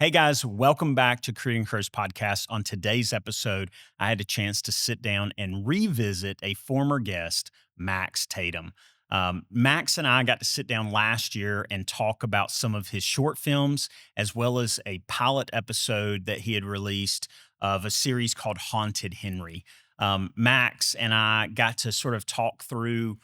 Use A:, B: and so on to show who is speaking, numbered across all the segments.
A: Hey guys, welcome back to Creating Careers Podcast. On today's episode, I had a chance to sit down and revisit a former guest, Max Tatum. Max and I got to sit down last year and talk about some of his short films, as well as a pilot episode that he had released of a series called Haunted Henry. Max and I got to sort of talk through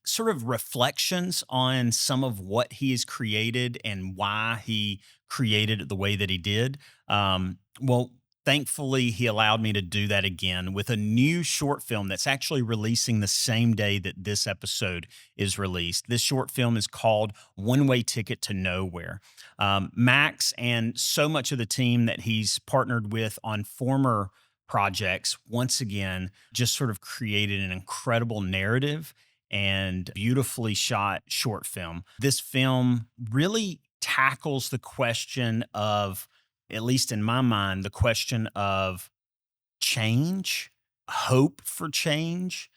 A: sort of reflections on some of what he has created and why he created it the way that he did. Well, thankfully, he allowed me to do that again with a new short film that's actually releasing the same day that this episode is released. This short film is called One Way Ticket to Nowhere. Max and so much of the team that he's partnered with on former projects, once again, just sort of created an incredible narrative and beautifully shot short film. This film really tackles the question of, at least in my mind, the question of change, hope for change,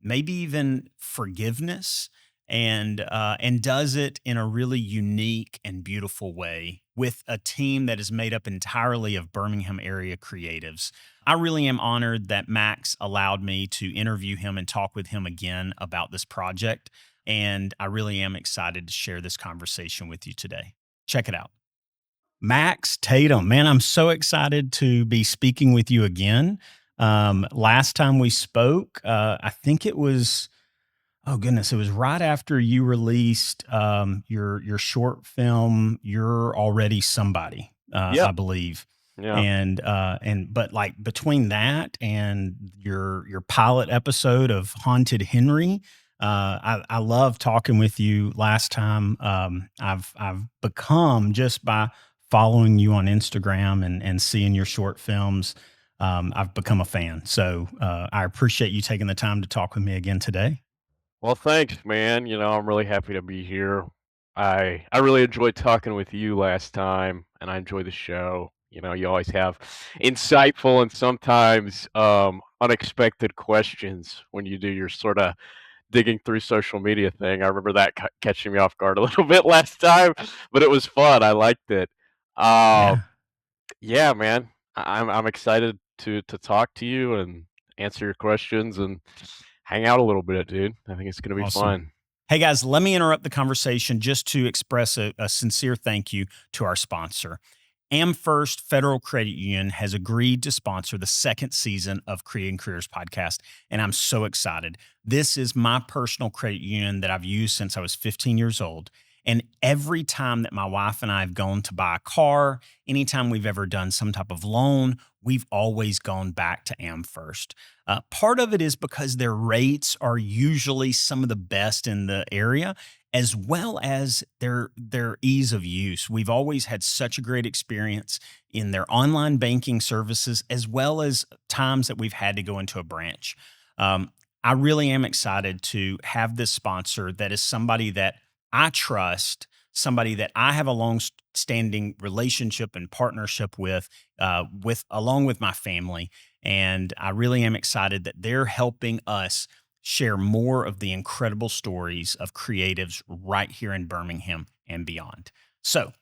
A: maybe even forgiveness, and does it in a really unique and beautiful way with a team that is made up entirely of Birmingham area creatives. I really am honored that Max allowed me to interview him and talk with him again about this project. And I really am excited to share this conversation with you today. Check it out. Max Tatum, man, I'm so excited to be speaking with you again. Last time we spoke, I think it was, oh goodness, it was right after you released your short film. You're already somebody,
B: Yep.
A: I believe,
B: Yeah.
A: and but like between that and your pilot episode of Haunted Henry. I love talking with you. Last time, I've become, just by following you on Instagram and seeing your short films, I've become a fan. So I appreciate you taking the time to talk with me again today.
B: Well, thanks, man. I'm really happy to be here. I really enjoyed talking with you last time, and I enjoy the show. You always have insightful and sometimes unexpected questions when you do your sort of digging through social media thing. I remember that catching me off guard a little bit last time, but it was fun. I liked it. Uh,
A: Yeah,
B: yeah, man. I'm excited to talk to you and answer your questions and hang out a little bit, dude. I think it's gonna be
A: awesome.
B: fun.
A: Hey guys, let me interrupt the conversation just to express a sincere thank you to our sponsor. AmFirst Federal Credit Union has agreed to sponsor the second season of Creating Careers podcast, and I'm so excited. This is my personal credit union that I've used since I was 15 years old. And every time that my wife and I have gone to buy a car, anytime we've ever done some type of loan, we've always gone back to AmFirst. Part of it is because their rates are usually some of the best in the area, as well as their ease of use. We've always had such a great experience in their online banking services, as well as times that we've had to go into a branch. I really am excited to have this sponsor that is somebody that I trust, somebody that I have a long-standing relationship and partnership with along with my family. And I really am excited that they're helping us share more of the incredible stories of creatives right here in Birmingham and beyond. So,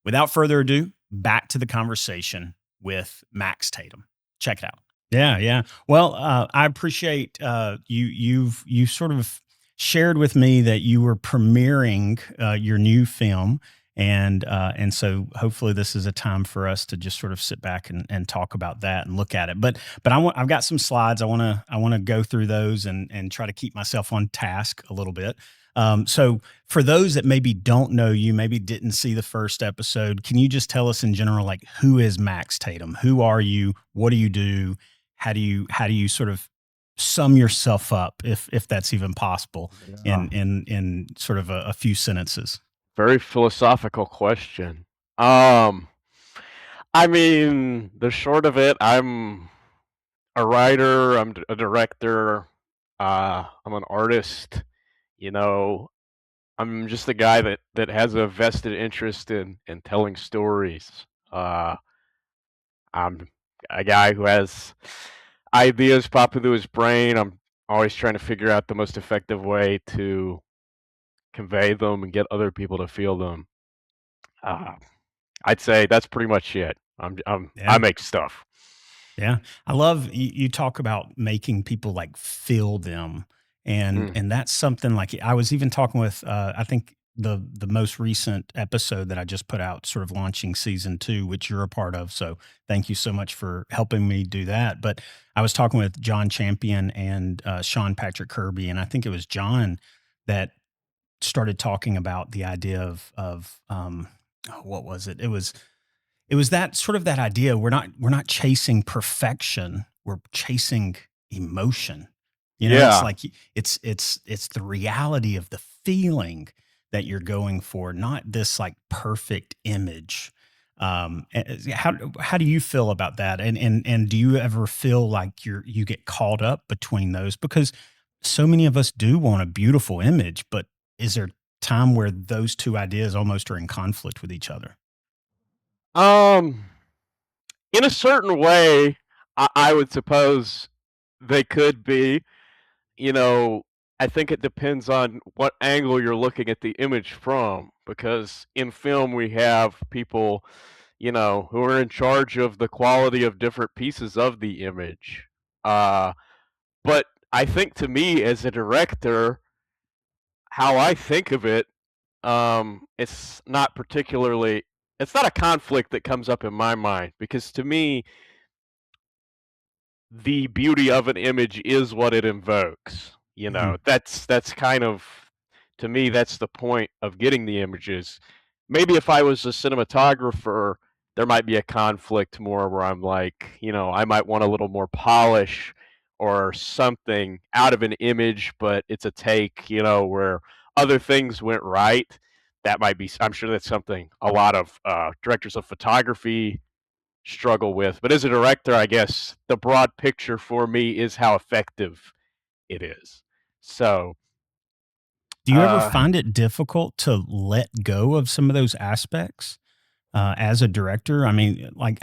A: without further ado, back to the conversation with Max Tatum. Check it out. Yeah, yeah. Well, I appreciate you sort of shared with me that you were premiering your new film, and so hopefully this is a time for us to just sort of sit back and talk about that and look at it. But I've got some slides. I want to go through those and try to keep myself on task a little bit. So for those that maybe don't know you, maybe didn't see the first episode, can you just tell us in general, like, who is Max Tatum? Who are you? What do you do? How do you sort of sum yourself up, if that's even possible,
B: Yeah.
A: in sort of a few sentences?
B: Very philosophical question. Um, I mean, the short of it, I'm a writer, a director, I'm an artist, you know, I'm just a guy that has a vested interest in telling stories. Uh, I'm a guy who has ideas pop into his brain. I'm always trying to figure out the most effective way to convey them and get other people to feel them. Uh, I'd say that's pretty much it. I
A: Yeah.
B: make stuff.
A: Yeah. I love you talk about making people like feel them. And
B: Mm.
A: and that's something like I was even talking with I think the most recent episode that I just put out, sort of launching season 2, which you're a part of. So thank you so much for helping me do that. But I was talking with John Champion and Sean Patrick Kirby, and I think it was John that started talking about the idea of oh, what was it? It was that sort of that idea, we're not chasing perfection, we're chasing emotion. You know, it's
B: Yeah.
A: like it's the reality of the feeling that you're going for, not this like perfect image. How do you feel about that? And do you ever feel like you get caught up between those? Because so many of us do want a beautiful image, but is there time where those two ideas almost are in conflict with each other?
B: Um, in a certain way, I would suppose they could be. You know, I think it depends on what angle you're looking at the image from, because in film we have people, who are in charge of the quality of different pieces of the image. Uh, but I think to me as a director, how I think of it, it's not particularly it's not a conflict that comes up in my mind, because to me the beauty of an image is what it invokes.
A: Mhm.
B: That's kind of, to me, that's the point of getting the images. Maybe if I was a cinematographer, there might be a conflict more where I'm like, I might want a little more polish or something out of an image, but it's a take, where other things went right. That might be, I'm sure that's something a lot of directors of photography struggle with. But as a director, I guess the broad picture for me is how effective it is. So,
A: Do you ever
B: uh,
A: find it difficult to let go of some of those aspects, as a director? I mean, like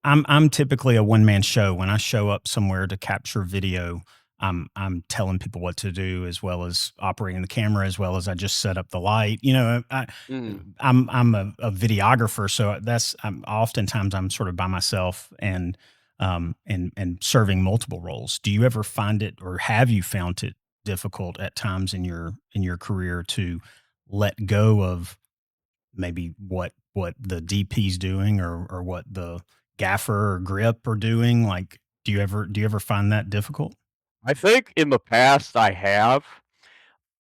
A: I'm typically a one man show. When I show up somewhere to capture video, I'm telling people what to do, as well as operating the camera, as well as I just set up the light. You know,
B: mm,
A: I'm a videographer, so oftentimes I'm sort of by myself and serving multiple roles. Do you ever find it, or have you found it difficult at times in your career to let go of maybe what the DP's doing, or what the gaffer or grip are doing? Like, do you ever find that difficult?
B: I think in the past I have.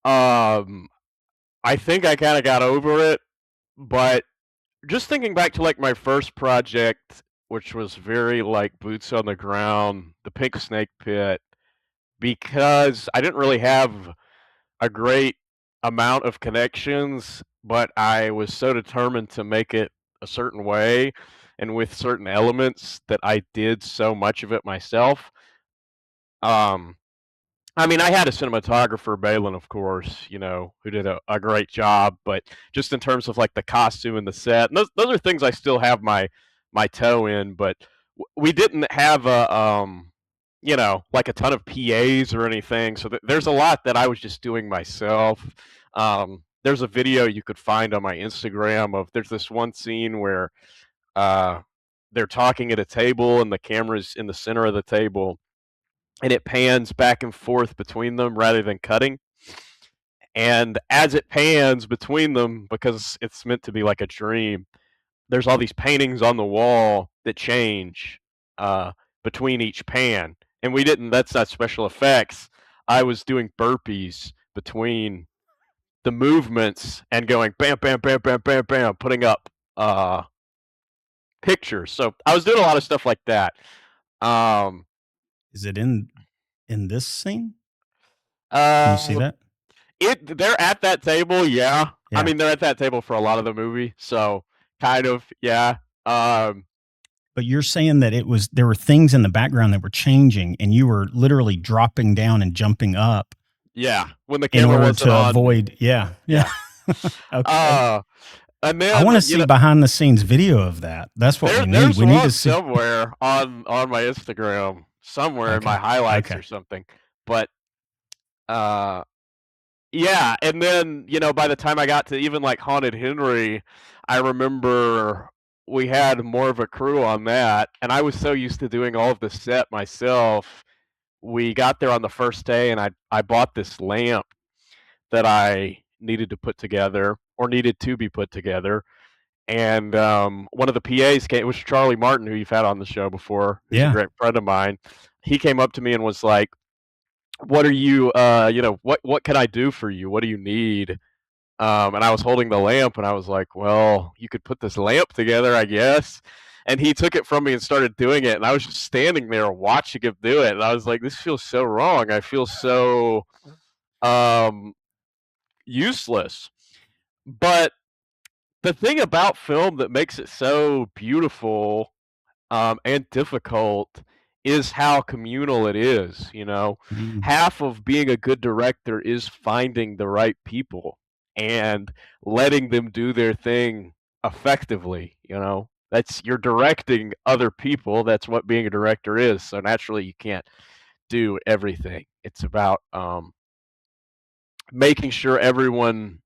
B: Um, I think I kind of got over it, but just thinking back to like my first project, which was very like boots on the ground, the Pink Snake Pit, because I didn't really have a great amount of connections, but I was so determined to make it a certain way and with certain elements that I did so much of it myself. Um, I mean, I had a cinematographer, Balin, of course, who did a great job, but just in terms of like the costume and the set, and those are things I still have my toe in, but we didn't have like a ton of PAs or anything, so there's a lot that I was just doing myself. There's a video you could find on my Instagram of there's this one scene where uh, they're talking at a table and the camera's in the center of the table and it pans back and forth between them rather than cutting. And as it pans between them, because it's meant to be like a dream, there's all these paintings on the wall that change uh, between each pan. And we didn't, that's not special effects. I was doing burpees between the movements and going bam, bam, bam, bam, bam, bam, putting up pictures. So I was doing a lot of stuff like that. Um,
A: Is it in this scene? Can you see
B: uh,
A: that?
B: they're at that table, yeah. I
A: Yeah.
B: mean, they're at that table for a lot of the movie, so kind of, yeah. Um,
A: But you're saying that there were things in the background that were changing, and you were literally dropping down and jumping up
B: yeah, when the
A: in
B: camera
A: order
B: wasn't
A: to
B: on me,
A: avoid. Yeah, yeah.
B: yeah.
A: Okay.
B: Uh, and
A: I
B: then
A: wanna see behind the scenes video of that. That's what we need.
B: there's
A: We need
B: one
A: to see.
B: somewhere on my Instagram, somewhere in my
A: Okay.
B: highlights
A: Okay.
B: or something. But uh, yeah, and then by the time I got to even like Haunted Henry, I remember we had more of a crew on that, and I was so used to doing all of the set myself. We got there on the first day, and I bought this lamp that I needed to put together or needed to be put together. And one of the PAs came. It was Charlie Martin, who you've had on the show before, who's a
A: Yeah.
B: great friend of mine. He came up to me and was like, "What are you? What can I do for you? What do you need?" And I was holding the lamp, and I was like, "Well, you could put this lamp together, I guess." And he took it from me and started doing it, and I was just standing there watching him do it, and I was like, "This feels so wrong. I feel so um, useless." But the thing about film that makes it so beautiful and difficult is how communal it is.
A: Mm.
B: Half of being a good director is finding the right people and letting them do their thing effectively. That's you're directing other people. That's what being a director is. So naturally, you can't do everything. It's about making sure everyone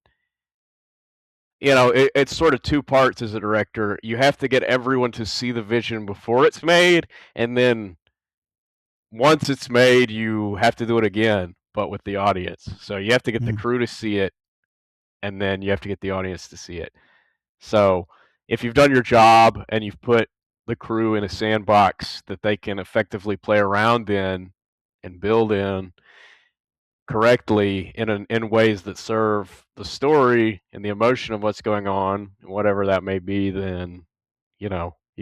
B: it's sort of two parts as a director. You have to get everyone to see the vision before it's made, and then once it's made, you have to do it again, but with the audience. So you have to get the
A: Mm.
B: crew to see it, and then you have to get the audience to see it. So if you've done your job and you've put the crew in a sandbox that they can effectively play around in and build in, correctly in ways that serve the story and the emotion of what's going on, whatever that may be, then you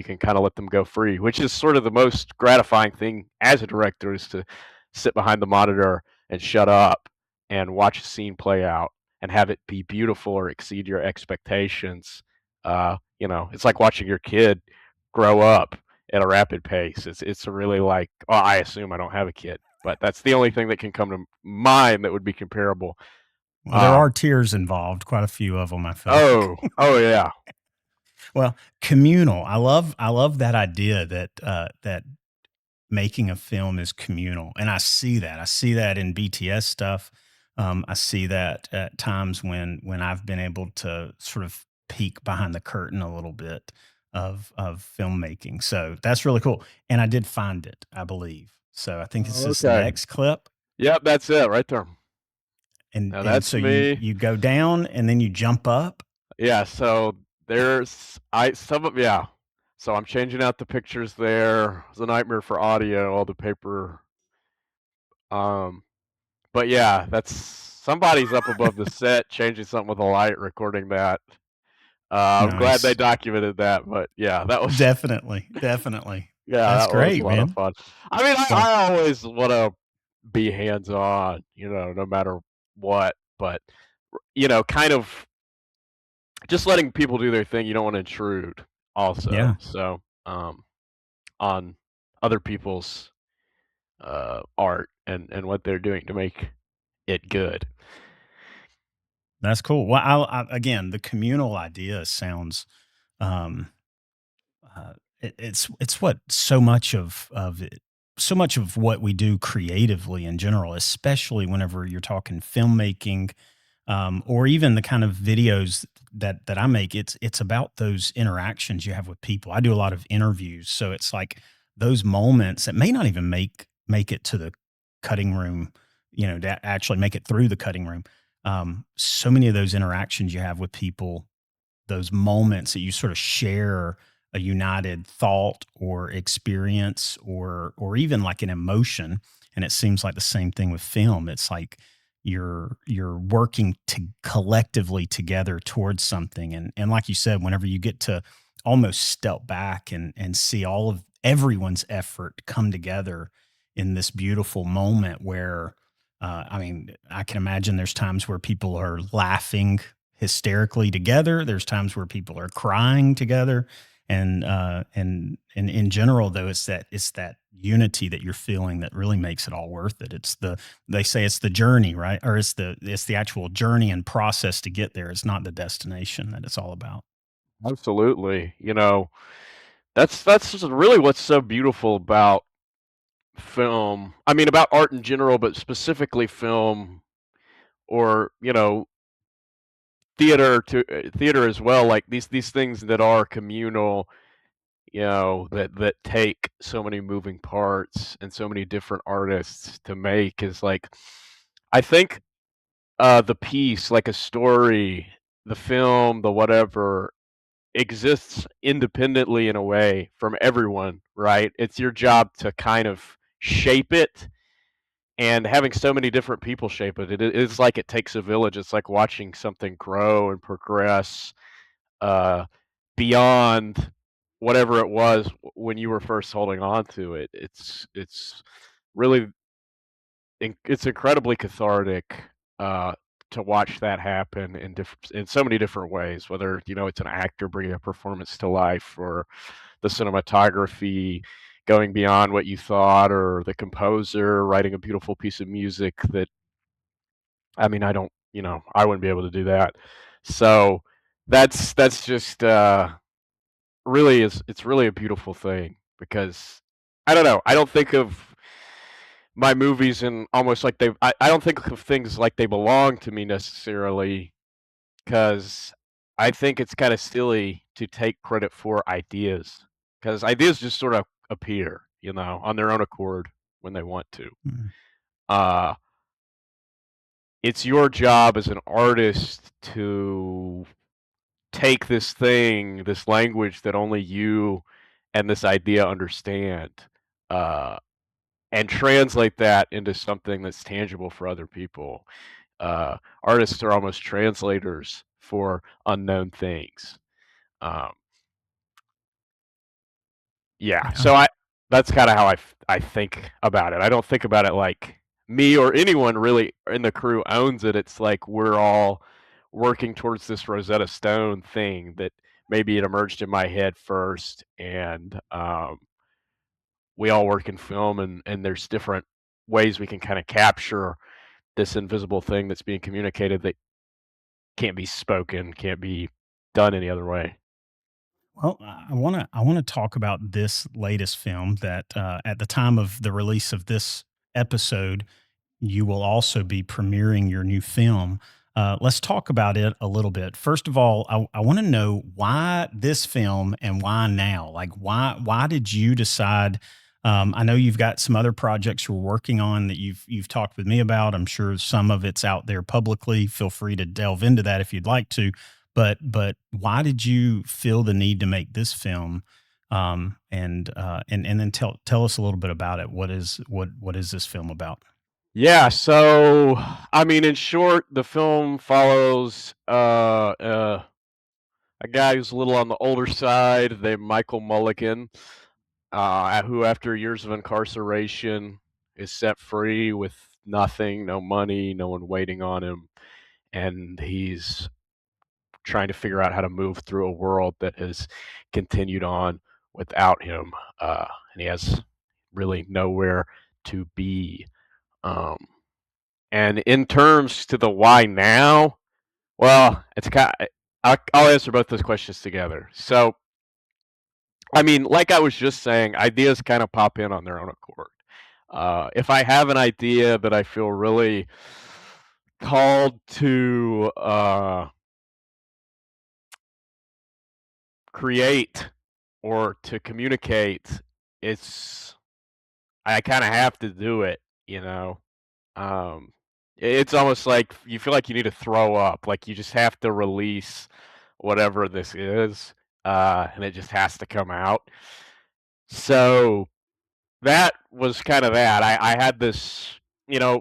B: can kind of let them go free, which is sort of the most gratifying thing as a director is to sit behind the monitor and shut up and watch a scene play out and have it be beautiful or exceed your expectations. It's like watching your kid grow up at a rapid pace. It's really like, oh, I assume I don't have a kid, but that's the only thing that can come to mind that would be comparable.
A: Well, there
B: Uh,
A: are tears involved, quite a few of them, I feel like.
B: oh yeah,
A: Well, communal. I love that idea that that making a film is communal, and I see that. I see that in BTS stuff. I see that at times when I've been able to sort of peek behind the curtain a little bit of filmmaking. So that's really cool. And I did find it, I believe. So I think it's this
B: okay,
A: next clip.
B: yep, that's it right there. Now
A: And
B: that's
A: so you
B: me.
A: you go down and then you jump up.
B: Yeah, so there's I some of yeah. So I'm changing out the pictures there. It's a nightmare for audio, all the paper. Um, but yeah, that's somebody's up above the set changing something with a light, recording that. I'm glad they
A: Nice.
B: documented that, but yeah, that was
A: Definitely. Definitely.
B: yeah,
A: That's
B: that was a
A: great,
B: lot of
A: man.
B: fun. I mean,
A: Well,
B: I always want to be hands on, no matter what, but kind of just letting people do their thing. You don't want to intrude also.
A: yeah.
B: So, on other people's art and what they're doing to make it good.
A: That's cool. Well, again, the communal idea sounds, um, it's what so much of what we do creatively in general, especially whenever you're talking filmmaking, or even the kind of videos that I make. It's about those interactions you have with people. I do a lot of interviews, so it's like those moments that may not even make it to the cutting room, to actually make it through the cutting room. So many of those interactions you have with people, those moments that you sort of share a united thought or experience or even like an emotion. And it seems like the same thing with film. It's like you're working to collectively together towards something. And like you said, whenever you get to almost step back and see all of everyone's effort come together in this beautiful moment where I mean, I can imagine there's times where people are laughing hysterically together. There's times where people are crying together, and in general, though, it's that unity that you're feeling that really makes it all worth it. They say it's the journey, right? Or it's the actual journey and process to get there. It's not the destination that it's all about.
B: Absolutely. That's just really what's so beautiful about film. I mean, about art in general, but specifically film or, theater as well, like these things that are communal, that take so many moving parts and so many different artists to make is like I think the piece, like a story, the film, the whatever, exists independently in a way from everyone, right? It's your job to kind of shape it, and having so many different people shape it, it is like it takes a village. It's like watching something grow and progress uh, beyond whatever it was when you were first holding on to it. It's really it's incredibly cathartic uh, to watch that happen in so many different ways. Whether it's an actor bringing a performance to life, or the cinematography going beyond what you thought, or the composer writing a beautiful piece of music that I mean I don't I wouldn't be able to do that. So that's just really is it's really a beautiful thing because I don't know. I don't think of my movies and almost like I don't think of things like they belong to me necessarily because I think it's kind of silly to take credit for ideas because ideas just sort of appear, on their own accord when they want to.
A: Mm.
B: Uh, it's your job as an artist to take this thing, this language that only you and this idea understand, uh, and translate that into something that's tangible for other people. Artists are almost translators for unknown things. Um, yeah,
A: Yeah.
B: so that's kind of how I think about it. I don't think about it like me or anyone really in the crew owns it. It's like we're all working towards this Rosetta Stone thing that maybe it emerged in my head first, and we all work in film, and there's different ways we can kind of capture this invisible thing that's being communicated that can't be spoken, can't be done any other way.
A: Well, I want to talk about this latest film that at the time of the release of this episode, you will also be premiering your new film. Let's talk about it a little bit. First of all, I want to know why this film and why now. Like, why did you decide? I know you've got some other projects you're working on that you've talked with me about. I'm sure some of it's out there publicly. Feel free to delve into that if you'd like to. But why did you feel the need to make this film? And then tell us a little bit about it. What is this film about?
B: Yeah, so I mean, in short, the film follows a guy who's a little on the older side named Michael Mulligan, who, after years of incarceration, is set free with nothing, no money, no one waiting on him, and he's trying to figure out how to move through a world that has continued on without him, and he has really nowhere to be. Um, and in terms to the why now, well, it's kind. I'll answer both those questions together. So, I mean, like I was just saying, ideas kind of pop in on their own accord. If I have an idea that I feel really called to create or to communicate, it's I kind of have to do it. You know, um, it's almost like you feel like you need to throw up, like you just have to release whatever this is, and it just has to come out. So that was kind of that. I had this,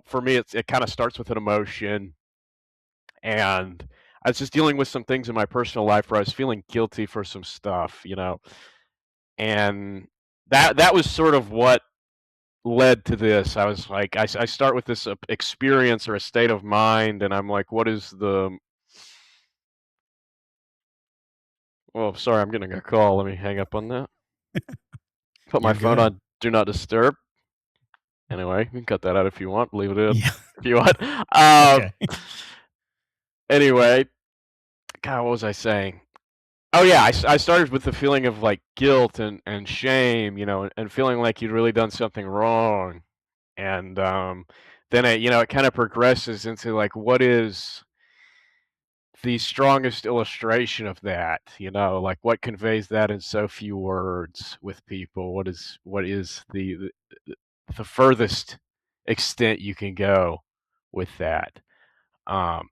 B: for me, it kind of starts with an emotion, and I was just dealing with some things in my personal life where I was feeling guilty for some stuff, and that was sort of what led to this. I was like, I start with this experience or a state of mind, and I'm like, what is the? Well, sorry, I'm getting a call. Let me hang up on that. Put my
A: You're
B: phone
A: good.
B: on do not disturb. Anyway, you can cut that out if you want. Leave it in
A: Yeah.
B: if you want. Um.
A: Okay.
B: Anyway, God, what was I saying? Oh yeah, I started with the feeling of like guilt and shame, and feeling like you'd really done something wrong, and then it kind of progresses into like what is the strongest illustration of that, like what conveys that in so few words with people? What is the furthest extent you can go with that? Um,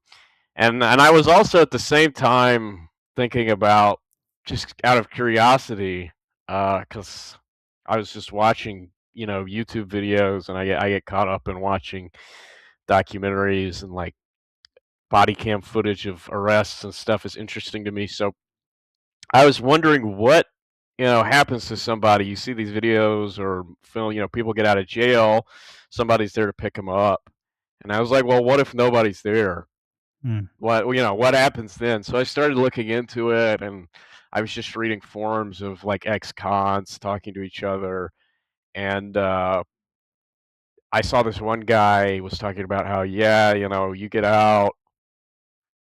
B: and I was also at the same time thinking about, just out of curiosity, because I was just watching, YouTube videos, and I get caught up in watching documentaries, and like body cam footage of arrests and stuff is interesting to me. So I was wondering what happens to somebody. You see these videos or film, people get out of jail, somebody's there to pick them up, and I was like, well, what if nobody's there?
A: Mm.
B: What happens then? So I started looking into it, and I was just reading forums of like ex-cons talking to each other, and I saw this one guy was talking about how, yeah, you get out,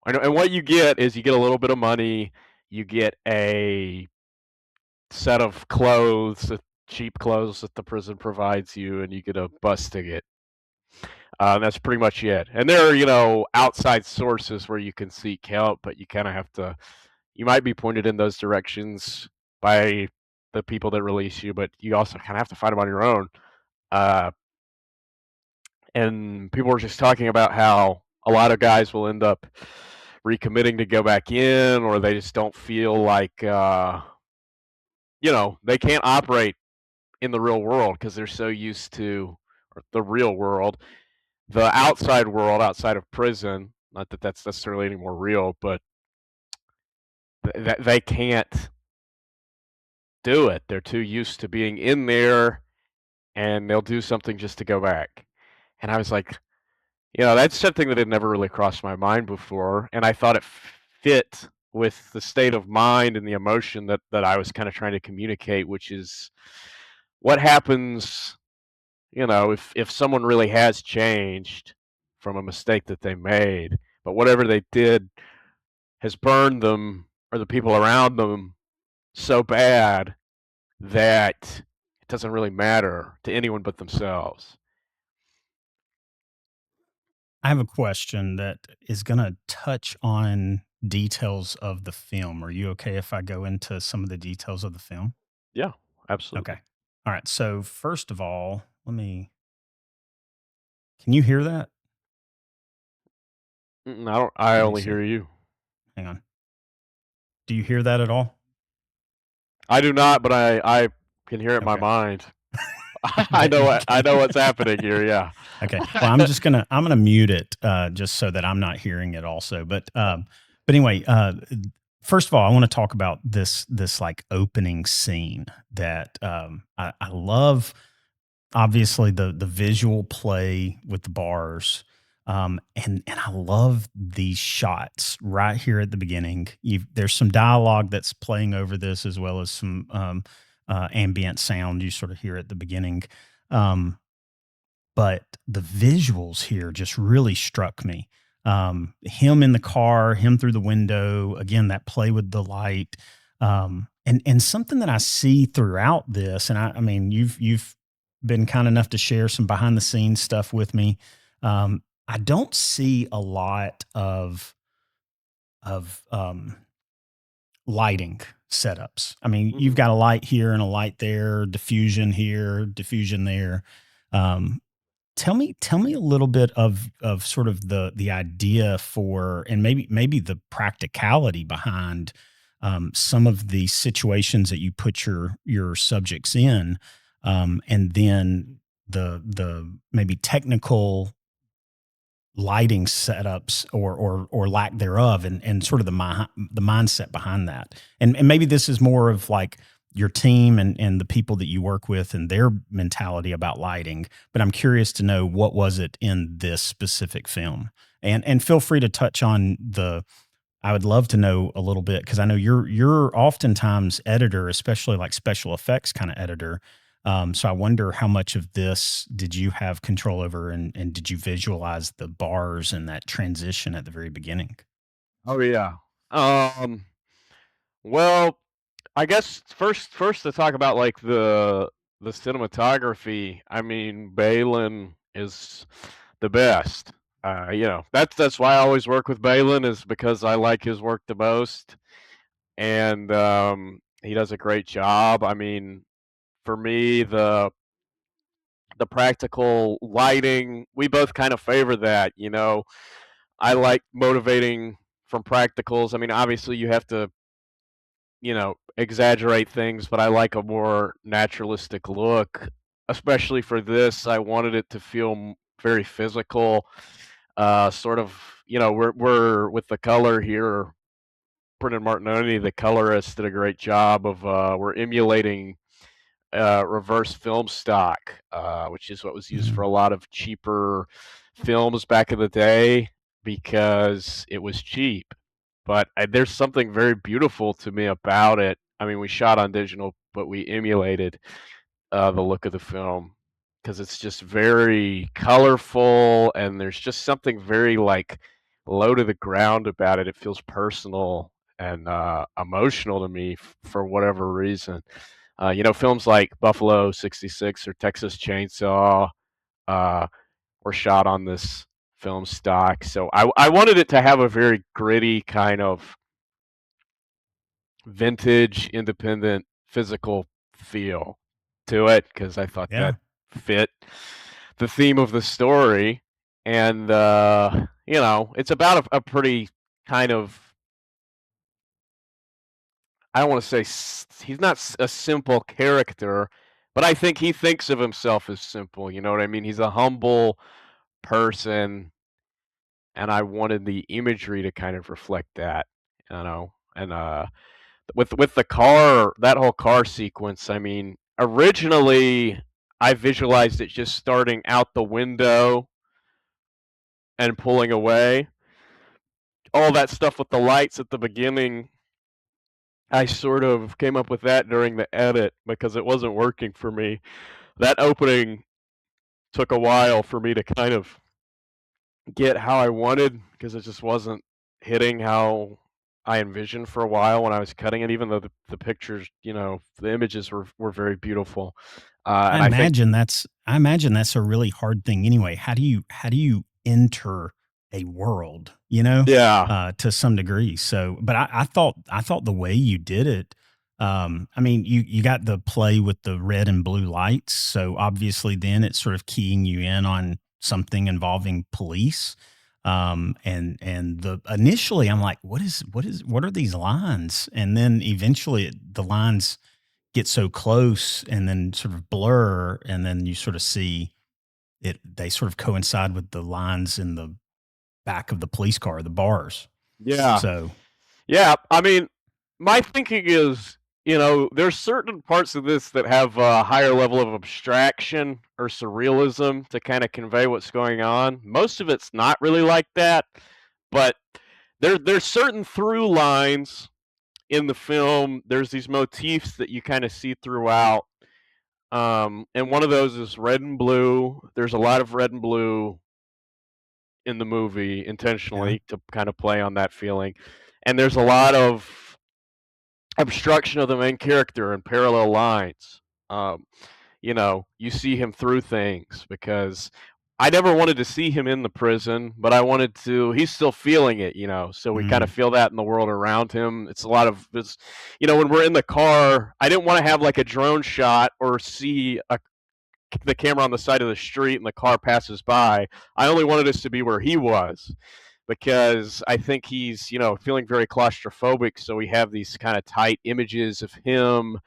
B: and what you get is you get a little bit of money, you get a set of clothes, cheap clothes that the prison provides you, and you get a bus ticket. That's pretty much it. And there are, outside sources where you can seek help, but you kind of have to. You might be pointed in those directions by the people that release you, but you also kind of have to find them on your own. Uh, and people were just talking about how a lot of guys will end up recommitting to go back in, or they just don't feel like, they can't operate in the real world because they're so used to the real world, the outside world outside of prison. Not that that's necessarily any more real, but they can't do it. They're too used to being in there, and they'll do something just to go back. And I was like, that's something that had never really crossed my mind before, and I thought it fit with the state of mind and the emotion that I was kind of trying to communicate, which is what happens, if someone really has changed from a mistake that they made, but whatever they did has burned them or the people around them so bad that it doesn't really matter to anyone but themselves.
A: I have a question that is going to touch on details of the film. Are you okay if I go into some of the details of the film?
B: Yeah, absolutely.
A: Okay. All right. So, first of all, can you hear that?
B: Mm-mm, I don't. I
A: Let me
B: only
A: see.
B: hear you.
A: Hang on. Do you hear that at all?
B: I do not, but I can hear it in my
A: Okay.
B: mind.
A: I
B: I
A: bet
B: know
A: you
B: what I
A: can.
B: know what's happening here. Yeah.
A: Okay. Well, I'm gonna mute it just so that I'm not hearing it also. But anyway, first of all, I want to talk about this like opening scene that I love. Obviously, the visual play with the bars, and I love these shots right here at the beginning. There's some dialogue that's playing over this as well as some ambient sound you sort of hear at the beginning. Um, but the visuals here just really struck me. Him in the car, him through the window, again, that play with the light. And something that I see throughout this, and I mean, you've been kind enough to share some behind the scenes stuff with me. I don't see a lot of lighting setups. I mean, you've
B: Mm-mm.
A: got a light here and a light there, diffusion here, diffusion there. Um, tell me a little bit of sort of the idea for, and maybe the practicality behind some of the situations that you put your subjects in, and then the maybe technical lighting setups or lack thereof, and sort of the mindset behind that. And maybe this is more of like your team and the people that you work with and their mentality about lighting, but I'm curious to know what was it in this specific film. And feel free to touch on the I would love to know a little bit because I know you're oftentimes editor, especially like special effects kind of editor. So I wonder how much of this did you have control over, and did you visualize the bars and that transition at the very beginning?
B: Oh yeah. Um. Well, I guess first to talk about like the cinematography. I mean, Balin is the best. That's why I always work with Balin, is because I like his work the most, and he does a great job. I mean, for me, the practical lighting, we both kind of favor that. I like motivating from practicals. I mean, obviously you have to, exaggerate things, but I like a more naturalistic look. Especially for this, I wanted it to feel very physical. Sort of, we're with the color here. Brendan Martinoni, the colorist, did a great job of we're emulating reverse film stock, which is what was used for
A: Mm.
B: a lot of cheaper films back in the day because it was cheap. But there's something very beautiful to me about it. I mean, we shot on digital, but we emulated the look of the film because it's just very colorful, and there's just something very like low to the ground about it. It feels personal and emotional to me for whatever reason. Films like Buffalo '66 or Texas Chainsaw uh, were shot on this film stock, so I wanted it to have a very gritty kind of vintage, independent, physical feel to it because I thought that
A: Yeah.
B: fit the theme of the story. And, it's about a pretty kind of, I don't want to say he's not a simple character, but I think he thinks of himself as simple. You know what I mean? He's a humble person, and I wanted the imagery to kind of reflect that, and with the car, that whole car sequence, I mean, originally I visualized it just starting out the window and pulling away. All that stuff with the lights at the beginning, I sort of came up with that during the edit because it wasn't working for me. That opening took a while for me to kind of get how I wanted because it just wasn't hitting how I envisioned for a while when I was cutting it, even though the pictures, the images were very beautiful. And I think,
A: I imagine that's a really hard thing anyway. How do you enter a world,
B: yeah,
A: to some degree? So, but I thought the way you did it, I mean, you got the play with the red and blue lights, so obviously then it's sort of keying you in on something involving police. And the initially I'm like, what are these lines? And then eventually the lines get so close and then sort of blur, and then you sort of see it, they sort of coincide with the lines in the back of the police car, the bars.
B: yeah,
A: So
B: yeah. I mean, my thinking is, there's certain parts of this that have a higher level of abstraction or surrealism to kind of convey what's going on. Most of it's not really like that, but there's certain through lines in the film. There's these motifs that you kind of see throughout. And one of those is red and blue. There's a lot of red and blue in the movie
A: yeah.
B: intentionally to kind of play on that feeling. And there's a lot of obstruction of the main character and parallel lines. Um, you see him through things because I never wanted to see him in the prison, but I wanted to. He's still feeling it, so we kind of
A: Mm,
B: feel that in the world around him. It's a lot of this, when we're in the car. I didn't want to have like a drone shot or see the camera on the side of the street and the car passes by. I only wanted us to be where he was because I think he's, feeling very claustrophobic. So we have these kind of tight images of him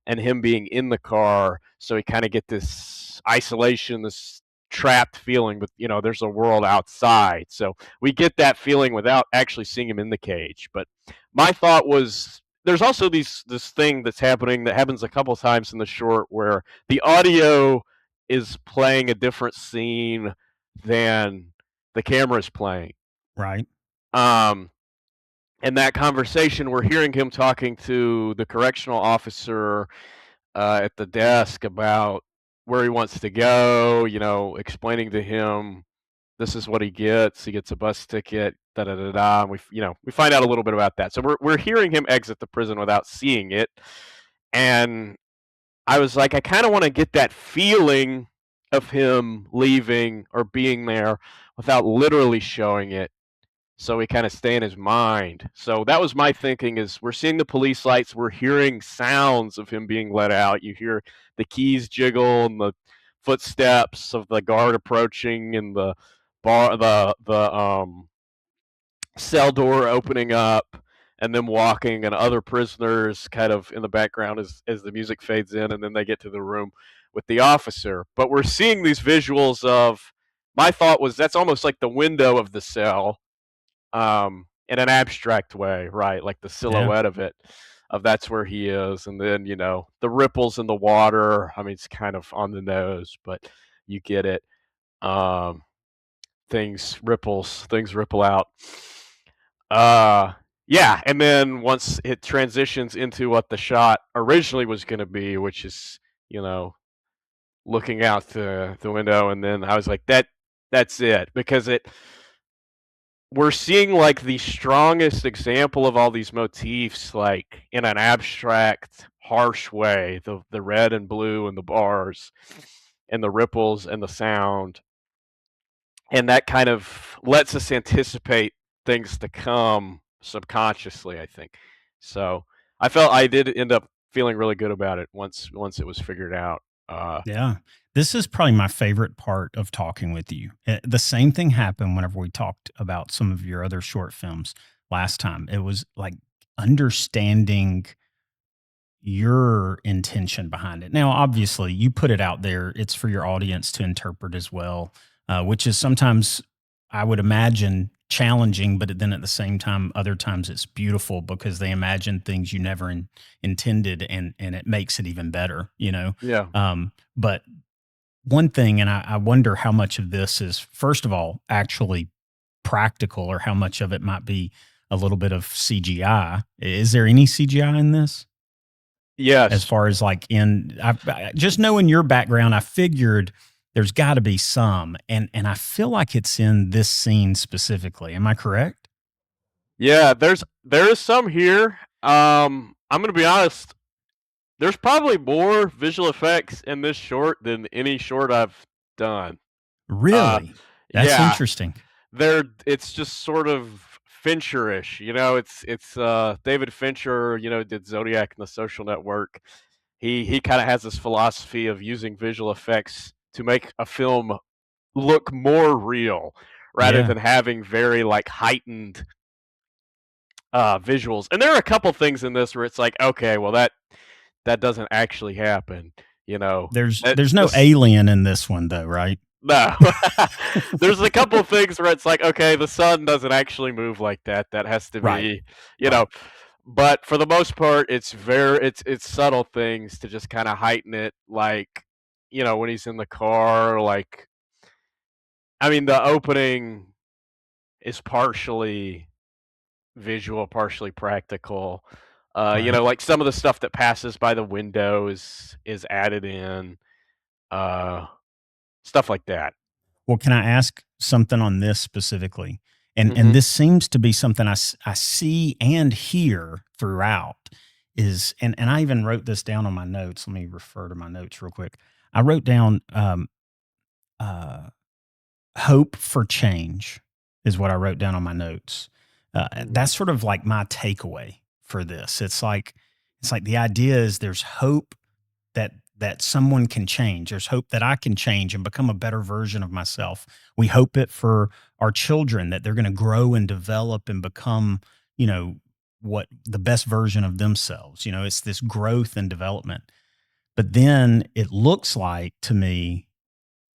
B: and him being in the car. So we kind of get this isolation, this trapped feeling, but there's a world outside. So we get that feeling without actually seeing him in the cage. But my thought was there's also this thing that's happening that happens a couple times in the short where the audio is playing a different scene than the camera is playing.
A: right.
B: Um, in that conversation, we're hearing him talking to the correctional officer at the desk about where he wants to go, explaining to him this is what he gets. He gets a bus ticket, da da da da. And we find out a little bit about that. So we're hearing him exit the prison without seeing it, and I was like, I kind of want to get that feeling of him leaving or being there without literally showing it, so we kind of stay in his mind. So that was my thinking: is we're seeing the police lights, we're hearing sounds of him being let out. You hear the keys jiggle and the footsteps of the guard approaching, and the bar the cell door opening up, and them walking, and other prisoners kind of in the background as the music fades in, and then they get to the room with the officer. But we're seeing these visuals of, my thought was that's almost like the window of the cell, in an abstract way, right? Like the
A: Yeah.
B: silhouette of it, of that's where he is, and then the ripples in the water. I mean, it's kind of on the nose, but you get it. Um, things ripple out. Uh, yeah, and then once it transitions into what the shot originally was going to be, which is you know looking out the window, and then I was like, that's it, because it we're seeing like the strongest example of all these motifs, like in an abstract, harsh way. The red and blue and the bars and the ripples and the sound, and that kind of lets us anticipate things to come subconsciously, I think. So I felt I did end up feeling really good about it once it was figured out.
A: Yeah. This is probably my favorite part of talking with you. The same thing happened whenever we talked about some of your other short films last time. It was like understanding your intention behind it. Now, obviously, you put it out there, it's for your audience to interpret as well, which is sometimes, I would imagine, challenging, but then at the same time, other times it's beautiful because they imagine things you never intended, and it makes it even better, you know?
B: Yeah.
A: But one thing, and I wonder how much of this is, first of all, actually practical, or how much of it might be a little bit of CGI. Is there any CGI in this? As
B: Yes.
A: far as like just knowing your background, I figured there's got to be some, and I feel like it's in this scene specifically. Am I correct?
B: Yeah. There is some here. I'm gonna be honest. There's probably more visual effects in this short than any short I've done. Uh,
A: Really? That's
B: yeah,
A: interesting.
B: it's just sort of Fincherish, it's David Fincher, did Zodiac and The Social Network. He kind of has this philosophy of using visual effects to make a film look more real, rather
A: Yeah.
B: than having very like heightened visuals. And there are a couple things in this where it's like, okay, well that doesn't actually happen, you know. That
A: There's no
B: this
A: alien in this one though, right?
B: No. There's a couple of things where it's like, okay, the sun doesn't actually move like that. That has to
A: Right.
B: be, you know.
A: Right.
B: But for the most part, it's subtle things to just kind of heighten it, like, when he's in the car, like, I mean, the opening is partially visual, partially practical.
A: Right.
B: Like some of the stuff that passes by the window is added in, uh, stuff like that.
A: Well, can I ask something on this specifically? And
B: Hmm.
A: this seems to be something I see and hear throughout is, and I even wrote this down on my notes. Let me refer to my notes real quick. I wrote down uh, hope for change is what I wrote down on my notes.
B: Hmm.
A: That's sort of like my takeaway for this. It's like the idea is there's hope that someone can change. There's hope that I can change and become a better version of myself. We hope it for our children, that they're going to grow and develop and become, you know, what the best version of themselves. You know, it's this growth and development. But then it looks like to me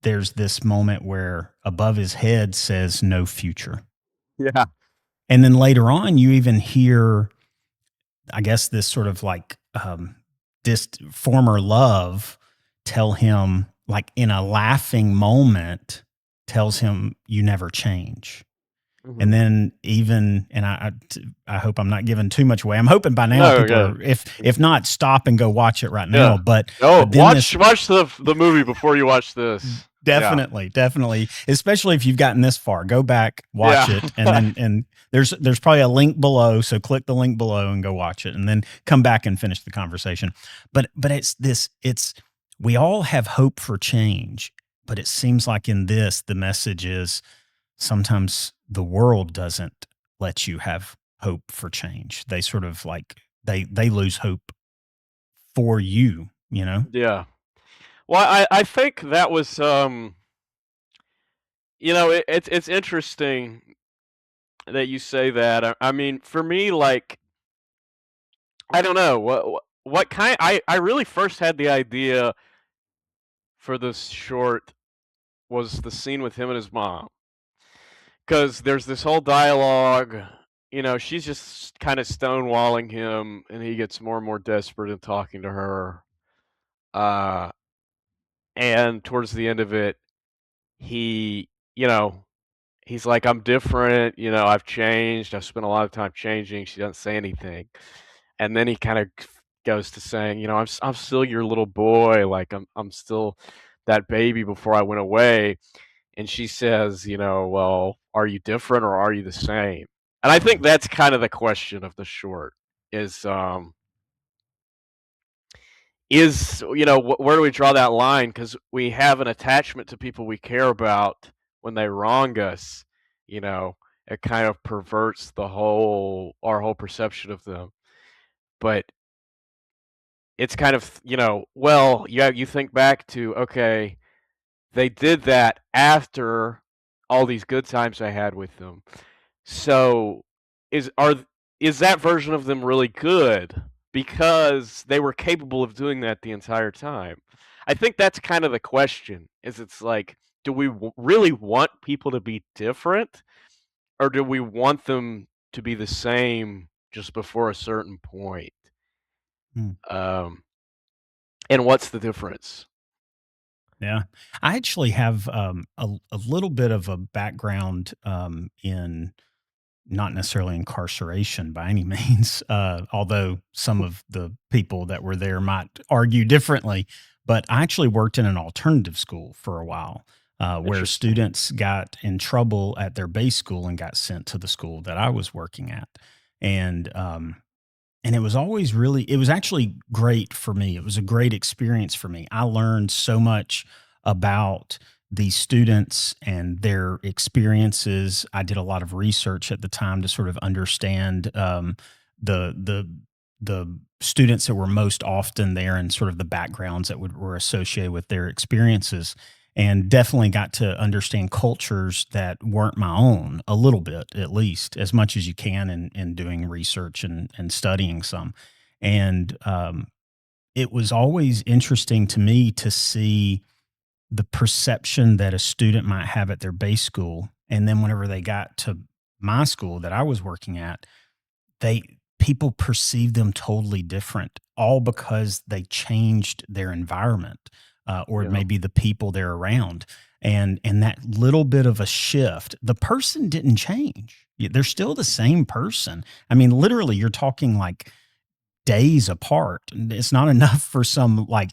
A: there's this moment where above his head says no future.
B: Yeah.
A: And then later on you even hear, I guess, this sort of like this former love tell him, like in a laughing moment, tells him you never change. And
B: Hmm.
A: then even, and I hope I'm not giving too much away. I'm hoping by now
B: No,
A: people
B: yeah.
A: are, if not, stop and go watch it right now.
B: Yeah.
A: But
B: Oh,
A: then this,
B: watch the movie before you watch this. Yeah.
A: definitely, definitely, especially if you've gotten this far, go back, watch
B: Yeah.
A: it, and then there's probably a link below, so click the link below and go watch it, and then come back and finish the conversation. But it's we all have hope for change, But it seems like in this, the message is sometimes the world doesn't let you have hope for change. They sort of like they lose hope for you, you know?
B: Yeah. Well, I think that was, it's interesting that you say that. I mean, for me, like, I don't know, what kind I really first had the idea for this short was the scene with him and his mom, because there's this whole dialogue, she's just kinda stonewalling him, and he gets more and more desperate in talking to her, uh, and towards the end of it, he you know, he's like, "I'm different, I've changed, I've spent a lot of time changing." She doesn't say anything, and then he kinda goes to saying, I'm still your little boy, like, I'm still that baby before I went away." And she says, "Well, are you different or are you the same?" And I think
A: Mhm.
B: that's kind of the question of the short is, where do we draw that line? Because we have an attachment to people we care about when they wrong us, you know, it kind of perverts our whole perception of them. But it's kind of, well, yeah, you think back to, okay, they did that after all these good times I had with them. So, is are th is that version of them really good? Because they were capable of doing that the entire time. I think that's kind of the question, is it's like, do we really want people to be different, or do we want them to be the same just before a certain point?
A: Mm.
B: Um, and what's the difference?
A: Yeah. I actually have a little bit of a background in not necessarily incarceration by any means, although some of the people that were there might argue differently. But I actually worked in an alternative school for a while, where
B: Interesting.
A: students got in trouble at their base school and got sent to the school that I was working at. And and it was always really it was actually great for me. It was a great experience for me. I learned so much about these students and their experiences. I did a lot of research at the time to sort of understand the the the students that were most often there and sort of the backgrounds that were associated with their experiences, and definitely got to understand cultures that weren't my own a little bit, at least as much as you can in doing research and studying some. And it was always interesting to me to see the perception that a student might have at their base school, and then whenever they got to my school that I was working at, they people perceive them totally different, all because they changed their environment, or
B: Yeah.
A: maybe the people they're around, and that little bit of a shift, the person didn't change. They're still the same person. I mean, literally, you're talking like days apart. It's not enough for some like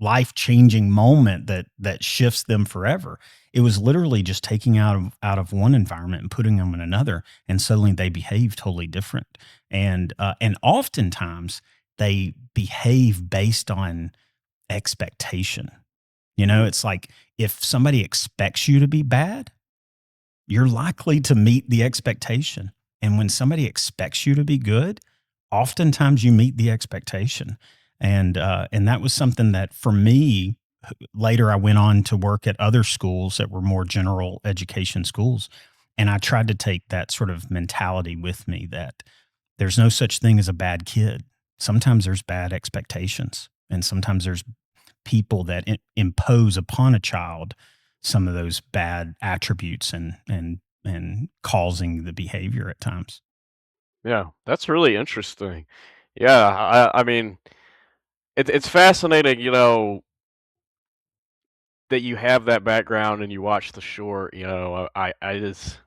A: life-changing moment that shifts them forever. It was literally just taking out of one environment and putting them in another, and suddenly they behave totally different. And oftentimes they behave based on expectation.
B: Mhm.
A: It's like if somebody expects you to be bad, you're likely to meet the expectation. And when somebody expects you to be good, oftentimes you meet the expectation. And that was something that for me, later I went on to work at other schools that were more general education schools. And I tried to take that sort of mentality with me that there's no such thing as a bad kid. Sometimes there's bad expectations, and sometimes there's people that impose upon a child some of those bad attributes and causing the behavior at times.
B: Yeah, that's really interesting. Yeah, I mean, it's fascinating, that you have that background and you watch the short, I just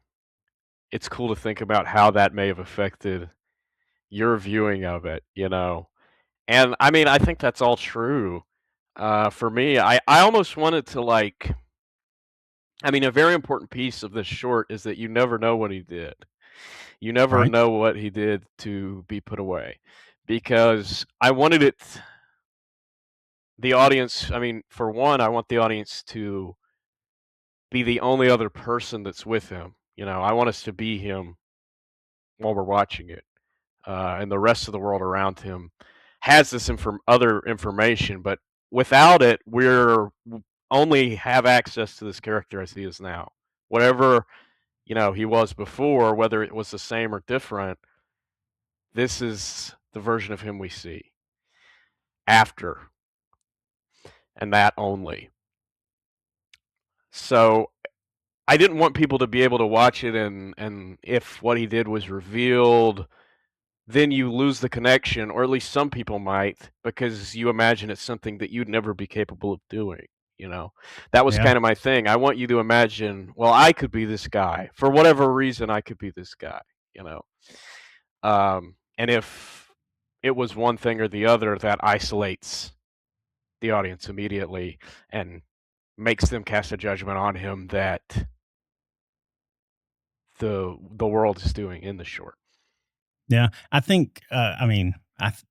B: it's cool to think about how that may have affected your viewing of it, And I mean, I think that's all true. For me, I almost wanted to like I mean, a very important piece of this short is that you never know what he did. You never
A: Right.
B: know what he did to be put away. Because I wanted the audience, I mean, for one, I want the audience to be the only other person that's with him. I want us to be him while we're watching it, and the rest of the world around him has this other information, but without it, only have access to this character as he is now. Whatever he was before, whether it was the same or different, this is the version of him we see after, and that only. So I didn't want people to be able to watch it, and if what he did was revealed, then you lose the connection, or at least some people might, because you imagine it's something that you'd never be capable of doing, you know? That was
A: Yeah.
B: kinda my thing. I want you to imagine, well, I could be this guy. For whatever reason, I could be this guy, you know? And if it was one thing or the other, that isolates the audience immediately and makes them cast a judgment on him that the world is doing in the short.
A: Yeah, I think, I mean,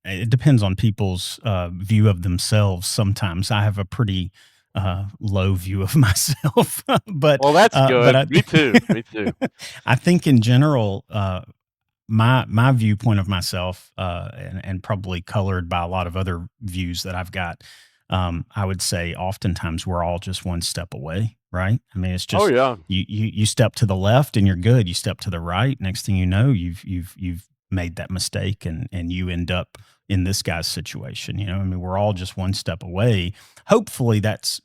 A: it depends on people's view of themselves. Sometimes I have a pretty low view of myself,
B: Well, that's
A: but
B: good. Me too, me too.
A: I think in general, my viewpoint of myself, and probably colored by a lot of other views that I've got, I would say oftentimes we're all just one step away, right? I mean, it's
B: Oh,
A: just
B: yeah.
A: you step to the left and you're good. You step to the right, next thing you know, you've made that mistake and you end up in this guy's situation. I mean, we're all just one step away. Hopefully, that's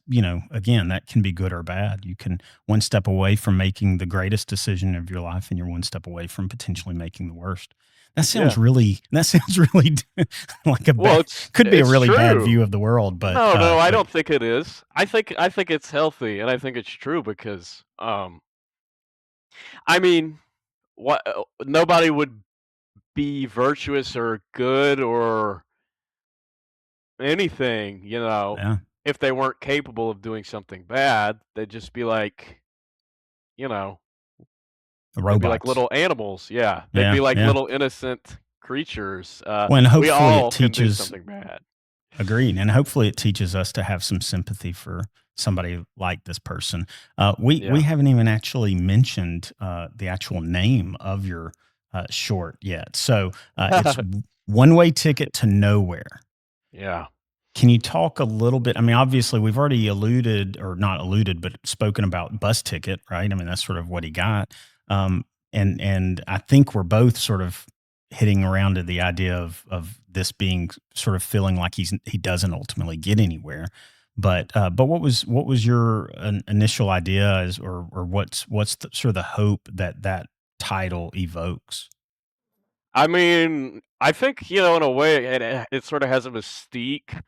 A: again, that can be good or bad. You can one step away from making the greatest decision of your life, and you're one step away from potentially making the worst.
B: Yeah.
A: That sounds really like a
B: Well,
A: bad,
B: it's
A: could be a
B: it's
A: really bad
B: true.
A: view of the world,
B: No, no, I
A: but
B: don't think it is. I think it's healthy, and I think it's true because, I mean, nobody would be virtuous or good or anything,
A: yeah,
B: if they weren't capable of doing something bad. They'd just be like, you know, they'd be like
A: robots.
B: little animals. Yeah, they'd
A: Yeah,
B: be like
A: yeah.
B: little innocent creatures.
A: Well, and
B: We
A: hopefully it
B: all can do
A: teaches.
B: something bad.
A: Agreed, and hopefully it teaches us to have some sympathy for somebody like this person. We
B: Yeah.
A: haven't even actually mentioned the actual name of your short yet. So it's One Way Ticket to Nowhere.
B: Yeah.
A: Can you talk a little bit? I mean, obviously, we've already alluded, or not alluded, but spoken about Bus Ticket, right? I mean, that's sort of what he got. Um, and I think we're both sort of hitting around to the idea of this being sort of feeling like he doesn't ultimately get anywhere. But what was your initial idea, or what's sort of the hope that that title evokes?
B: I mean, I think, in a way, it sort of has a mystique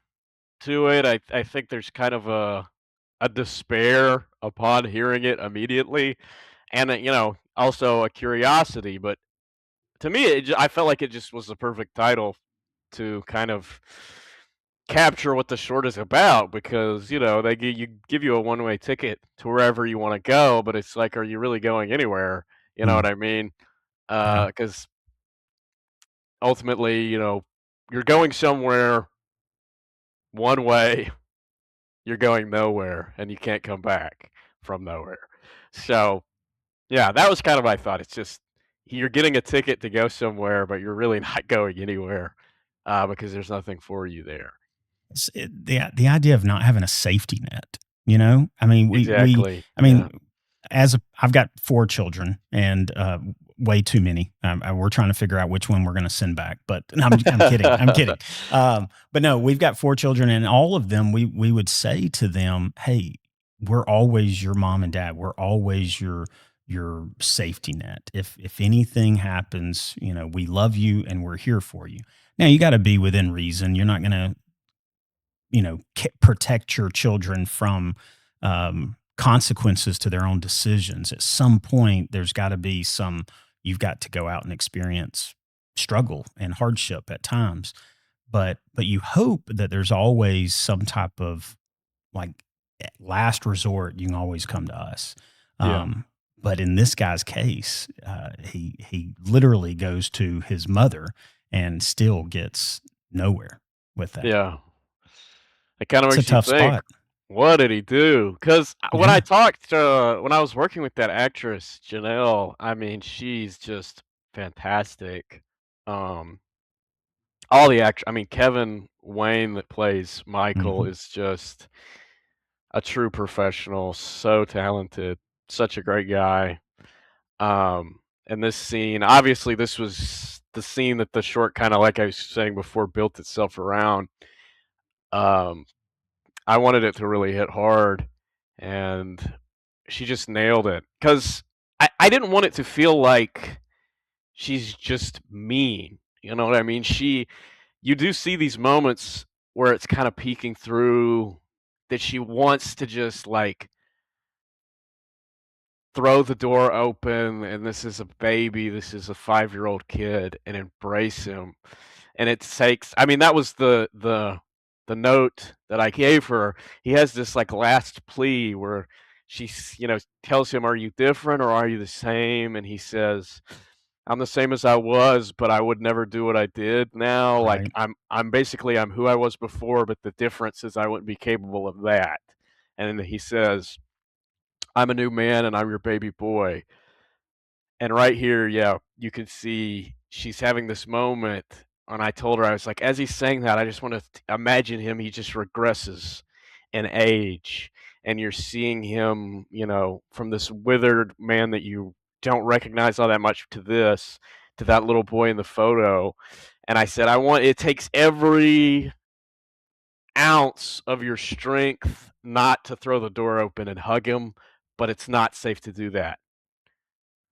B: to it. I think there's kind of a despair upon hearing it immediately, and also a curiosity. But to me, I felt like it just was the perfect title to kind of capture what the short is about, because give you a one-way ticket to wherever you want to go, but it's like, are you really going anywhere? You know
A: Hmm,
B: what I mean?
A: yeah.
B: Because ultimately, you're going somewhere one way, you're going nowhere, and you can't come back from nowhere. So, yeah, that was kind of my thought. It's just you're getting a ticket to go somewhere, but you're really not going anywhere, because there's nothing for you there.
A: The idea of not having a safety net. I mean,
B: Exactly.
A: I
B: Yeah.
A: mean, I've got 4 children and, way too many. We're trying to figure out which one we're gonna send back, but no, I'm kidding, I'm kidding. But no, we've got 4 children, and all of them, we would say to them, "Hey, we're always your mom and dad. We're always your safety net. If anything happens, we love you and we're here for you." Now, you gotta be within reason. You're not gonna protect your children from consequences to their own decisions. At some point, there's got to be some. You've got to go out and experience struggle and hardship at times, but you hope that there's always some type of, like, last resort. You can always come to us.
B: Yeah.
A: Um, but in this guy's case, he literally goes to his mother and still gets nowhere with that.
B: Yeah. It kinda
A: It's a
B: makes you
A: tough
B: think,
A: spot.
B: What did he do? Because
A: Yeah.
B: when I was working with that actress, Janelle, I mean, she's just fantastic. Um, all the act I mean, Kevin Wayne that plays Michael
A: Mhm.
B: is just a true professional, so talented, such a great guy. And this scene, obviously, this was the scene that the short kind of like I was saying before built itself around. Um, I wanted it to really hit hard, and she just nailed it. Because I didn't want it to feel like she's just mean. You know what I mean? You do see these moments where it's kind of peeking through that she wants to just like throw the door open, and this is a baby, this is a 5-year-old kid, and embrace him. And it takes, I mean, that was the note that I gave her. He has this like last plea where she's, tells him, "Are you different or are you the same?" And he says, "I'm the same as I was, but I would never do what I did now. Like
A: Right.
B: I'm basically I'm who I was before, but the difference is I wouldn't be capable of that." And then he says, "I'm a new man and I'm your baby boy." And right here, yeah, you can see she's having this moment, and I told her, I was like, as he's saying that, I just want to imagine him, he just regresses in age, and you're seeing him, from this withered man that you don't recognize all that much to that little boy in the photo. And I said, it takes every ounce of your strength not to throw the door open and hug him, but it's not safe to do that.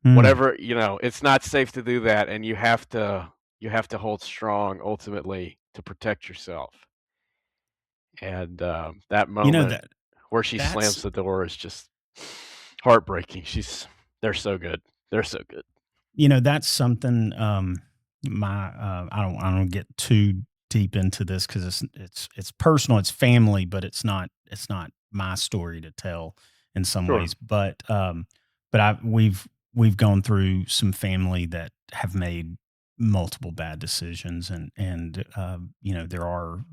A: Mm.
B: Whatever, it's not safe to do that, and you have to hold strong ultimately to protect yourself. And, that
A: You know
B: moment
A: that
B: where she
A: that's
B: slams the door is just heartbreaking. They're so good. They're so good.
A: that's something, I don't get too deep into this because it's personal, it's family, but it's not my story to tell in some
B: Sure.
A: ways. But we've gone through some family that have made multiple bad decisions, and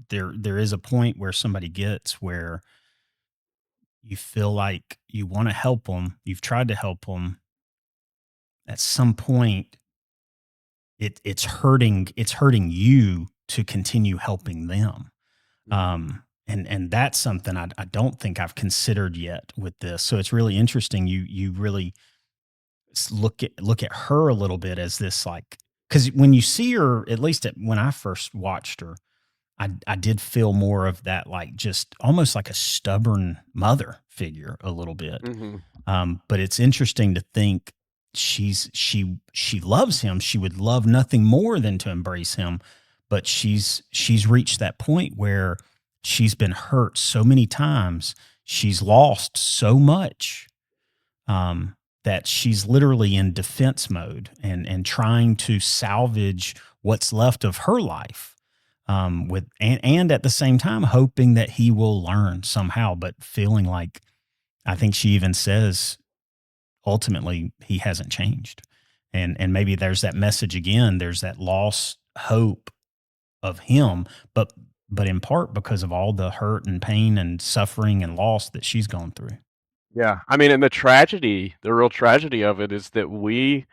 A: there is a point where somebody gets where you feel like you want to help them, you've tried to help them. At some point it's hurting you to continue helping them.
B: Mhm.
A: And that's something I don't think I've considered yet with this. So it's really interesting. You really look at her a little bit as this, like, because when you see her, at least when I first watched her, I did feel more of that, like, just almost like a stubborn mother figure a little bit.
B: Mhm.
A: But it's interesting to think she loves him. She would love nothing more than to embrace him, but she's reached that point where she's been hurt so many times. She's lost so much, that she's literally in defense mode and trying to salvage what's left of her life. And at the same time hoping that he will learn somehow, but feeling like, I think she even says ultimately he hasn't changed. And maybe there's that message again, there's that lost hope of him, but in part because of all the hurt and pain and suffering and loss that she's gone through.
B: Yeah. I mean, and the real tragedy of it is that we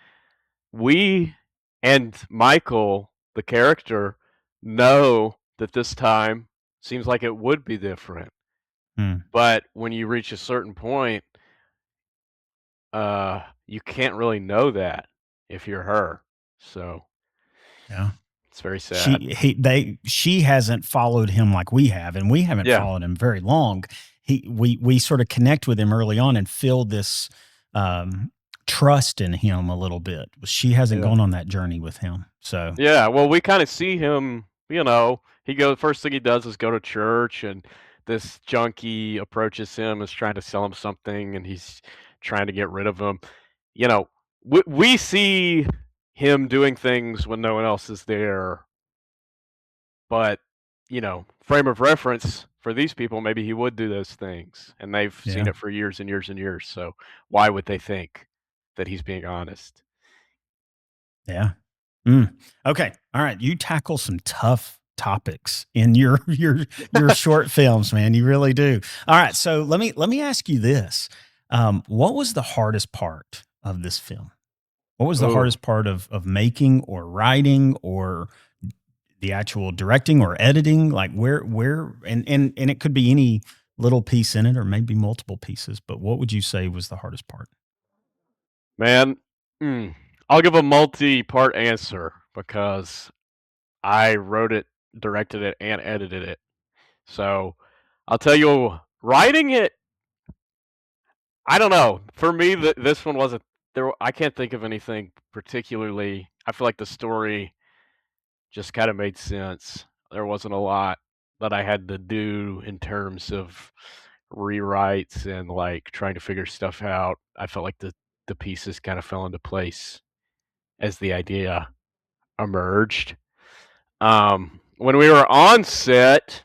B: and Michael, the character, know that this time seems like it would be different.
A: Mm,
B: But when you reach a certain point, you can't really know that if you're her. So,
A: yeah.
B: it's very sad.
A: She hasn't followed him like we have, and we haven't
B: Yeah,
A: followed him very long. We sort of connect with him early on and feel this, um, trust in him a little bit. She hasn't
B: yeah.
A: gone on that journey with him. So
B: Yeah, well, we kinda see him, he goes first thing he does is go to church, and this junkie approaches him, is trying to sell him something, and he's trying to get rid of him. You know, we see him doing things when no one else is there, but, frame of reference for these people, maybe he would do those things, and they've seen
A: yeah.
B: it for years and years and years, so why would they think that he's being honest?
A: Yeah. Mm. Okay. All right. You tackle some tough topics in your short films, man. You really do. All right, so let me ask you this: what was the hardest part of this film? What was the
B: Oh,
A: hardest part of making or writing or the actual directing or editing? Like where and it could be any little piece in it or maybe multiple pieces. But what would you say was the hardest part?
B: man. Mm, I'll give a multi-part answer because I wrote it, directed it, and edited it. So I'll tell you, writing it, I don't know. For me, this one wasn't there. I can't think of anything particularly. I feel like the story just kind of made sense. There wasn't a lot that I had to do in terms of rewrites and like trying to figure stuff out. I felt like the pieces kind of fell into place as the idea emerged. When we were on set,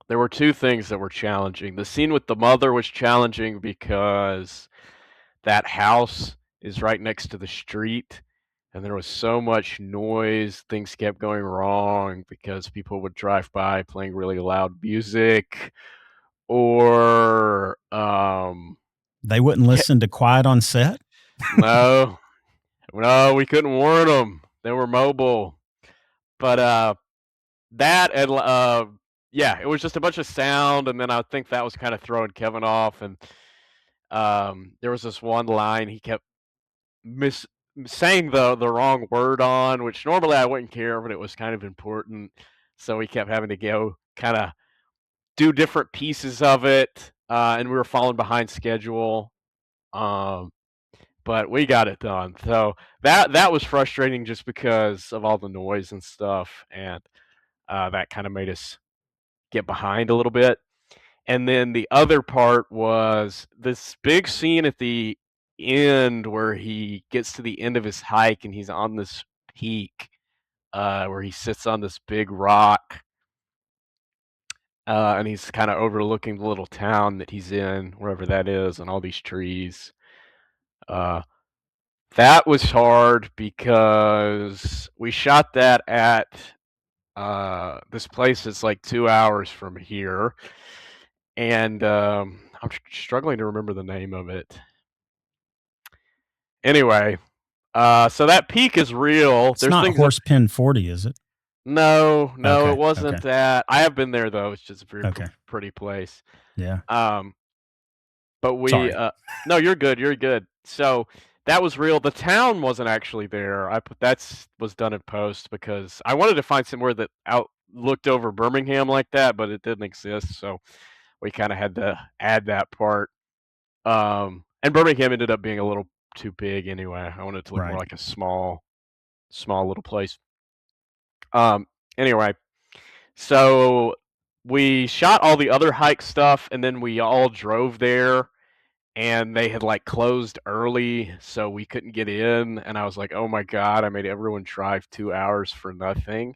B: there were two things that were challenging. The scene with the mother was challenging because that house is right next to the street, and there was so much noise. Things kept going wrong because people would drive by playing really loud music, or
A: They wouldn't listen to Quiet on Set?
B: no, no, we couldn't warn them. They were mobile, but that and yeah, it was just a bunch of sound, and then I think that was kind of throwing Kevin off, and there was this one line he kept mis saying the wrong word on, which normally I wouldn't care, but it was kind of important. So we kept having to go kind of do different pieces of it, and we were falling behind schedule. Um, but we got it done. So that was frustrating just because of all the noise and stuff, and that kind of made us get behind a little bit. And then the other part was this big scene at the end where he gets to the end of his hike and he's on this peak, where he sits on this big rock, and he's kind of overlooking the little town that he's in, wherever that is, and all these trees. Uh, that was hard because we shot that at this place that's like 2 hours from here, and I'm struggling to remember the name of it. Anyway, so that peak is real.
A: It's
B: There's
A: not
B: things up.
A: Horsepen 40, is it?
B: No, no, it
A: Okay, okay,
B: wasn't that. I have been there though. It's just a very
A: okay.
B: pretty place.
A: Yeah.
B: Um, but we,
A: Sorry.
B: no, you're good. You're good. So that was real. The town wasn't actually there. I put that's was done in post because I wanted to find somewhere that out looked over Birmingham like that, but it didn't exist. So we kind of had to add that part. And Birmingham ended up being a little too big anyway. I wanted it to look more
A: Right.
B: like a small little place. Um, anyway, so we shot all the other hike stuff, and then we all drove there, and they had like closed early, so we couldn't get in. And I was like, "Oh my god, I made everyone drive 2 hours for nothing,"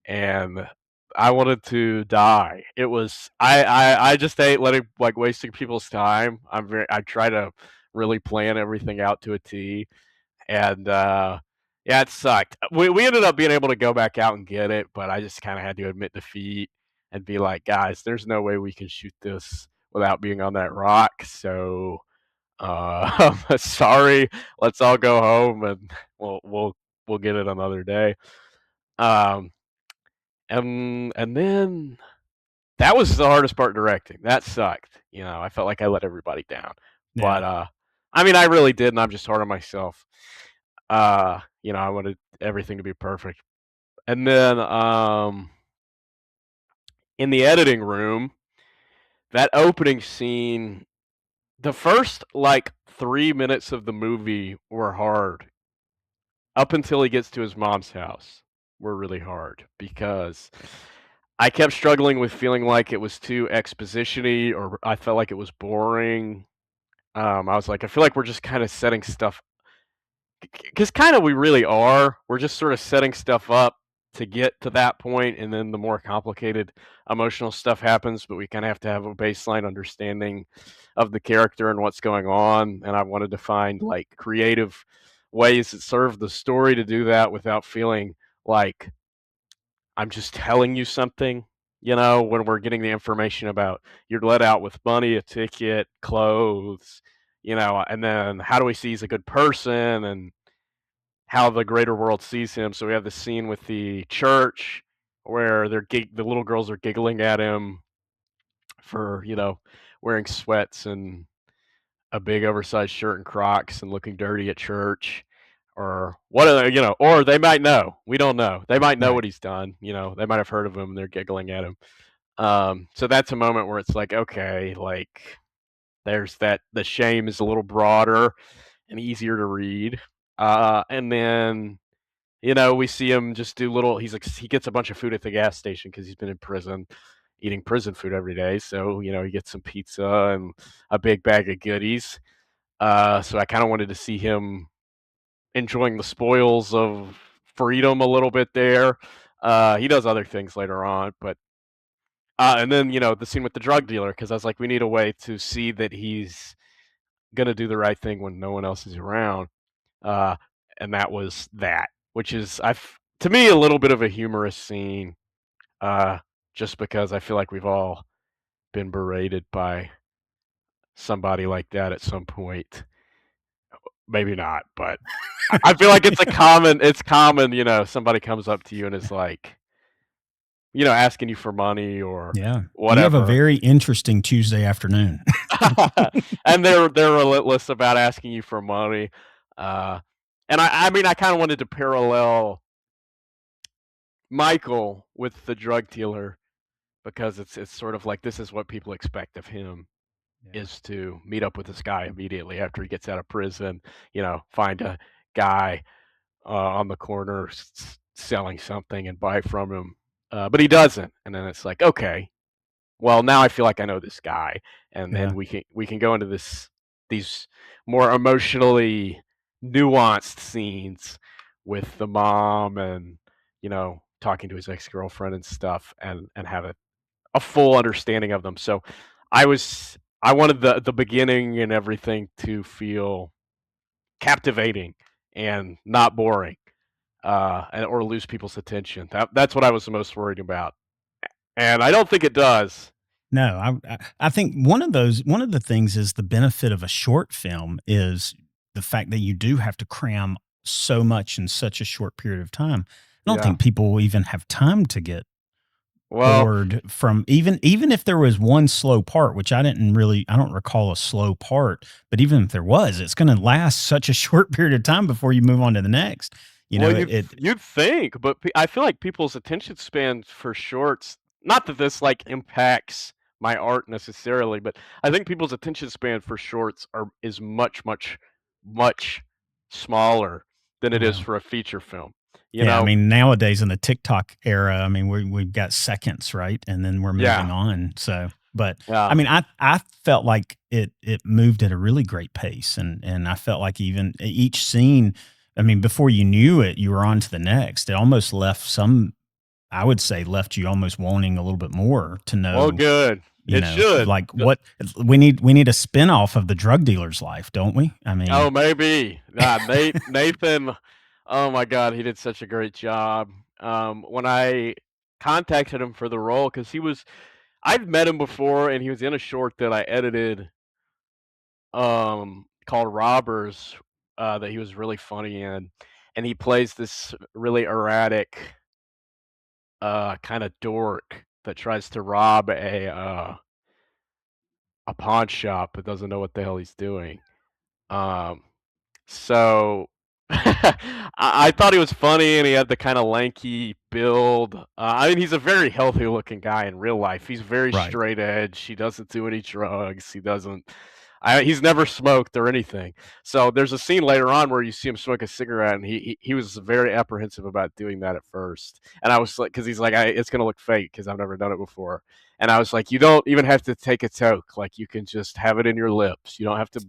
B: and I wanted to die. It was I just hate letting like wasting people's time. I try to really plan everything out to a T, and yeah, it sucked. We ended up being able to go back out and get it, but I just kind of had to admit defeat and be like, guys, there's no way we can shoot this without being on that rock. So sorry, let's all go home and we'll get it another day. Um, and then that was the hardest part directing. That sucked. You know, I felt like I let everybody down.
A: Yeah.
B: But I mean I really did, and I'm just hard on myself. You know, I wanted everything to be perfect. And then in the editing room, that opening scene, the first like 3 minutes of the movie were hard. Up until he gets to his mom's house were really hard because I kept struggling with feeling like it was too exposition-y or I felt like it was boring. I was like, I feel like we're just kind of setting stuff because kind of we really are. We're just sort of setting stuff up to get to that point, and then the more complicated emotional stuff happens. But we kind of have to have a baseline understanding of the character and what's going on. And I wanted to find like creative ways that serve the story to do that without feeling like I'm just telling you something, you know, when we're getting the information about you're let out with money, a ticket, clothes, you know, and then how do we see he's a good person and how the greater world sees him. So we have the scene with the church where the little girls are giggling at him for, you know, wearing sweats and a big oversized shirt and Crocs and looking dirty at church, or what are they, you know, or they might know. We don't know. They might know
A: Right.
B: what he's done. You know, they might have heard of him and they're giggling at him. So that's a moment where it's like, okay, like there's that the shame is a little broader and easier to read. And then you know, we see him just do little. He's like he gets a bunch of food at the gas station because he's been in prison, eating prison food every day. So you know, he gets some pizza and a big bag of goodies. So I kind of wanted to see him enjoying the spoils of freedom a little bit there. He does other things later on, but and then you know the scene with the drug dealer because I was like, we need a way to see that he's gonna do the right thing when no one else is around. Uh, and that was that, which is to me a little bit of a humorous scene. Uh, just because I feel like we've all been berated by somebody like that at some point. Maybe not, but I feel like it's common, you know, somebody comes up to you and is like, you know, asking you for money or
A: Yeah. You have a
B: whatever.
A: very interesting Tuesday afternoon.
B: And they're relentless about asking you for money. Uh, and I mean I kind of wanted to parallel Michael with the drug dealer because it's sort of like this is what people expect of him
A: Yeah.
B: is to meet up with this guy immediately after he gets out of prison, you know, find a guy on the corner selling something and buy from him. But he doesn't, and then it's like, okay, well now I feel like I know this guy, and
A: Yeah.
B: we can go into these more emotionally nuanced scenes with the mom and you know talking to his ex girlfriend and stuff, and have a full understanding of them. So I wanted the beginning and everything to feel captivating and not boring, or lose people's attention. That's what I was the most worried about, and I don't think it does.
A: No, I think one of the things is the benefit of a short film is the fact that you do have to cram so much in such a short period of time. I don't
B: Yeah.
A: think people will even have time to get
B: Well,
A: bored from even if there was one slow part, which I don't recall a slow part, but even if there was, it's going to last such a short period of time before you move on to the next. You
B: well,
A: know,
B: you'd you'd think, but I feel like people's attention span for shorts. Not that this like impacts my art necessarily, but I think people's attention span for shorts is much smaller than it is
A: yeah.
B: for a feature film. You
A: Yeah, I
B: know?
A: mean, nowadays in the TikTok era, I mean, we've got seconds, right? And then we're moving
B: Yeah,
A: on. So, but I
B: yeah.
A: mean, I felt like it moved at a really great pace, and I felt like even each scene, I mean, before you knew it, you were on to the next. It almost left some, I would say, left you almost wanting a little bit more to
B: Well,
A: know,
B: good.
A: you
B: It
A: know,
B: should.
A: like what we need a spinoff of the drug dealer's life, don't we? I
B: Oh,
A: mean,
B: maybe. Nathan, oh my god, he did such a great job. When I contacted him for the role, because I've met him before, and he was in a short that I edited, called Robbers, that he was really funny in, and he plays this really erratic, kind of dork that tries to rob a pawn shop but doesn't know what the hell he's doing. Um, So, I thought he was funny, and he had the kinda lanky build. I mean, he's a very healthy-looking guy in real life. He's very
A: right.
B: straight edge. He doesn't do any drugs. He doesn't he's never smoked or anything. So, there's a scene later on where you see him smoke a cigarette, and he was very apprehensive about doing that at first. And I was like, because he's like, "It's gonna look fake because I've never done it before." And I was like, "You don't even have to take a toke. Like, you can just have it in your lips. You don't have to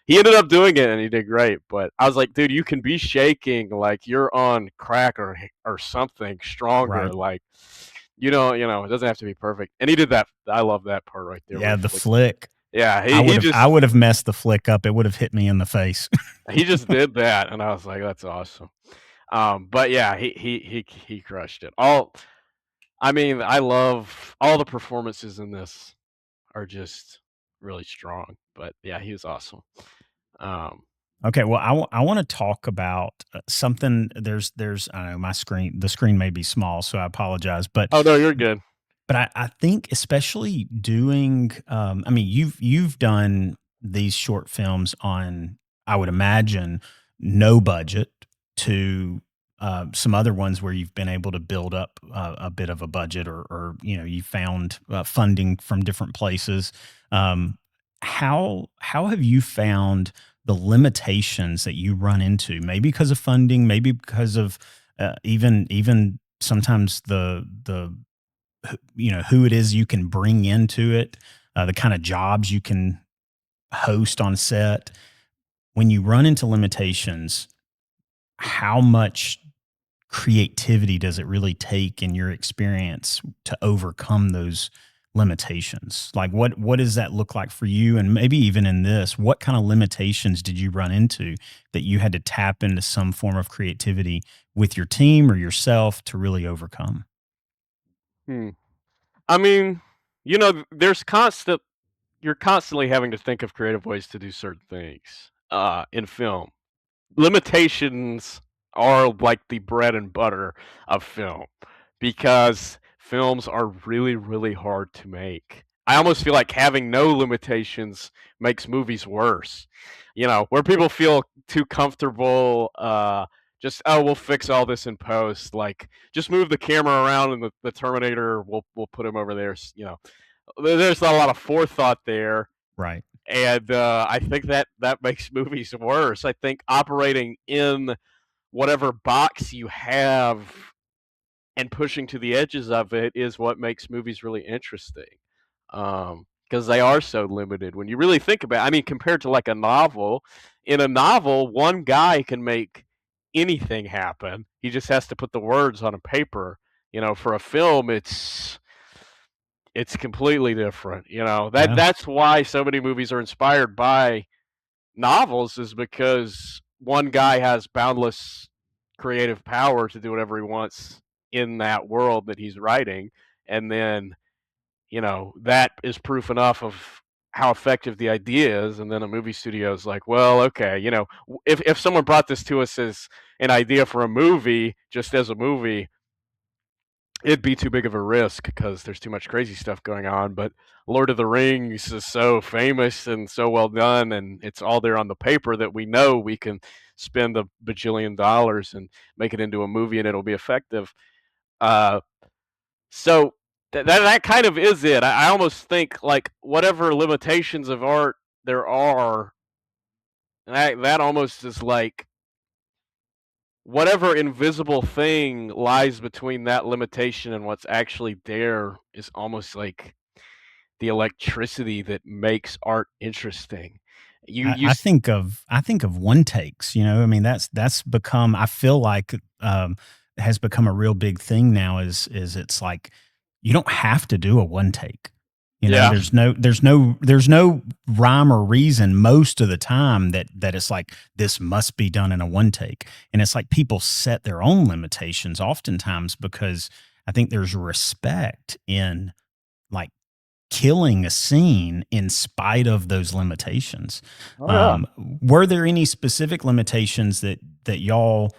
B: he ended up doing it and he did great. But I was like, dude, you can be shaking like you're on crack or something stronger.
A: Right.
B: Like, you know, it doesn't have to be perfect. And he did that. I love that part right there where
A: Yeah,
B: he
A: the
B: flicked.
A: flick.
B: Yeah,
A: I would have messed the flick up. It would have hit me in the face.
B: he just did that, and I was like, that's awesome. But yeah, he crushed it. I mean, I love all the performances in this are just really strong. But yeah, he was awesome. Um,
A: Okay, well, I want to talk about something. There's I don't know, the screen may be small, so I apologize,
B: oh no, you're good.
A: but I think especially doing, I mean, you've done these short films on, I would imagine, no budget to some other ones where you've been able to build up a bit of a budget, or you know, you found funding from different places. Um, how have you found the limitations that you run into? Maybe because of funding, maybe because of even sometimes the you know, who it is you can bring into it, the kind of jobs you can host on set. When you run into limitations, how much creativity does it really take in your experience to overcome those limitations? Like what does that look like for you? And maybe even in this, what kind of limitations did you run into that you had to tap into some form of creativity with your team or yourself to really overcome?
B: Hmm. I mean, there's constant. You're constantly having to think of creative ways to do certain things in film. Limitations are like the bread and butter of film because films are really, really hard to make. I almost feel like having no limitations makes movies worse. Where people feel too comfortable, just oh, we'll fix all this in post. Like just move the camera around and the Terminator, we'll put him over there. There's not a lot of forethought there,
A: Right.
B: and I think that makes movies worse. I think operating in whatever box you have and pushing to the edges of it is what makes movies really interesting. Because they are so limited when you really think about it. I mean, compared to like a novel, in a novel, one guy can make anything happen. He just has to put the words on a paper. For a film, it's completely different.
A: Yeah.
B: That's why so many movies are inspired by novels, is because one guy has boundless creative power to do whatever he wants in that world that he's writing, and then that is proof enough of how effective the idea is, and then a movie studio is like, well, okay, if someone brought this to us as an idea for a movie, just as a movie, it'd be too big of a risk because there's too much crazy stuff going on. But Lord of the Rings is so famous and so well done, and it's all there on the paper that we know we can spend a bajillion dollars and make it into a movie and it'll be effective. Uh, so that kind of is it. I almost think like whatever limitations of art there are, that almost is like whatever invisible thing lies between that limitation and what's actually there is almost like the electricity that makes art interesting. You you
A: I
B: s-
A: think of one takes. You know, I mean, that's become. I feel like has become a real big thing now. Is it's like you don't have to do a one take. You know,
B: yeah.
A: there's no rhyme or reason most of the time that it's like this must be done in a one take, and it's like people set their own limitations oftentimes because I think there's respect in like killing a scene in spite of those limitations.
B: Oh yeah.
A: Were there any specific limitations that y'all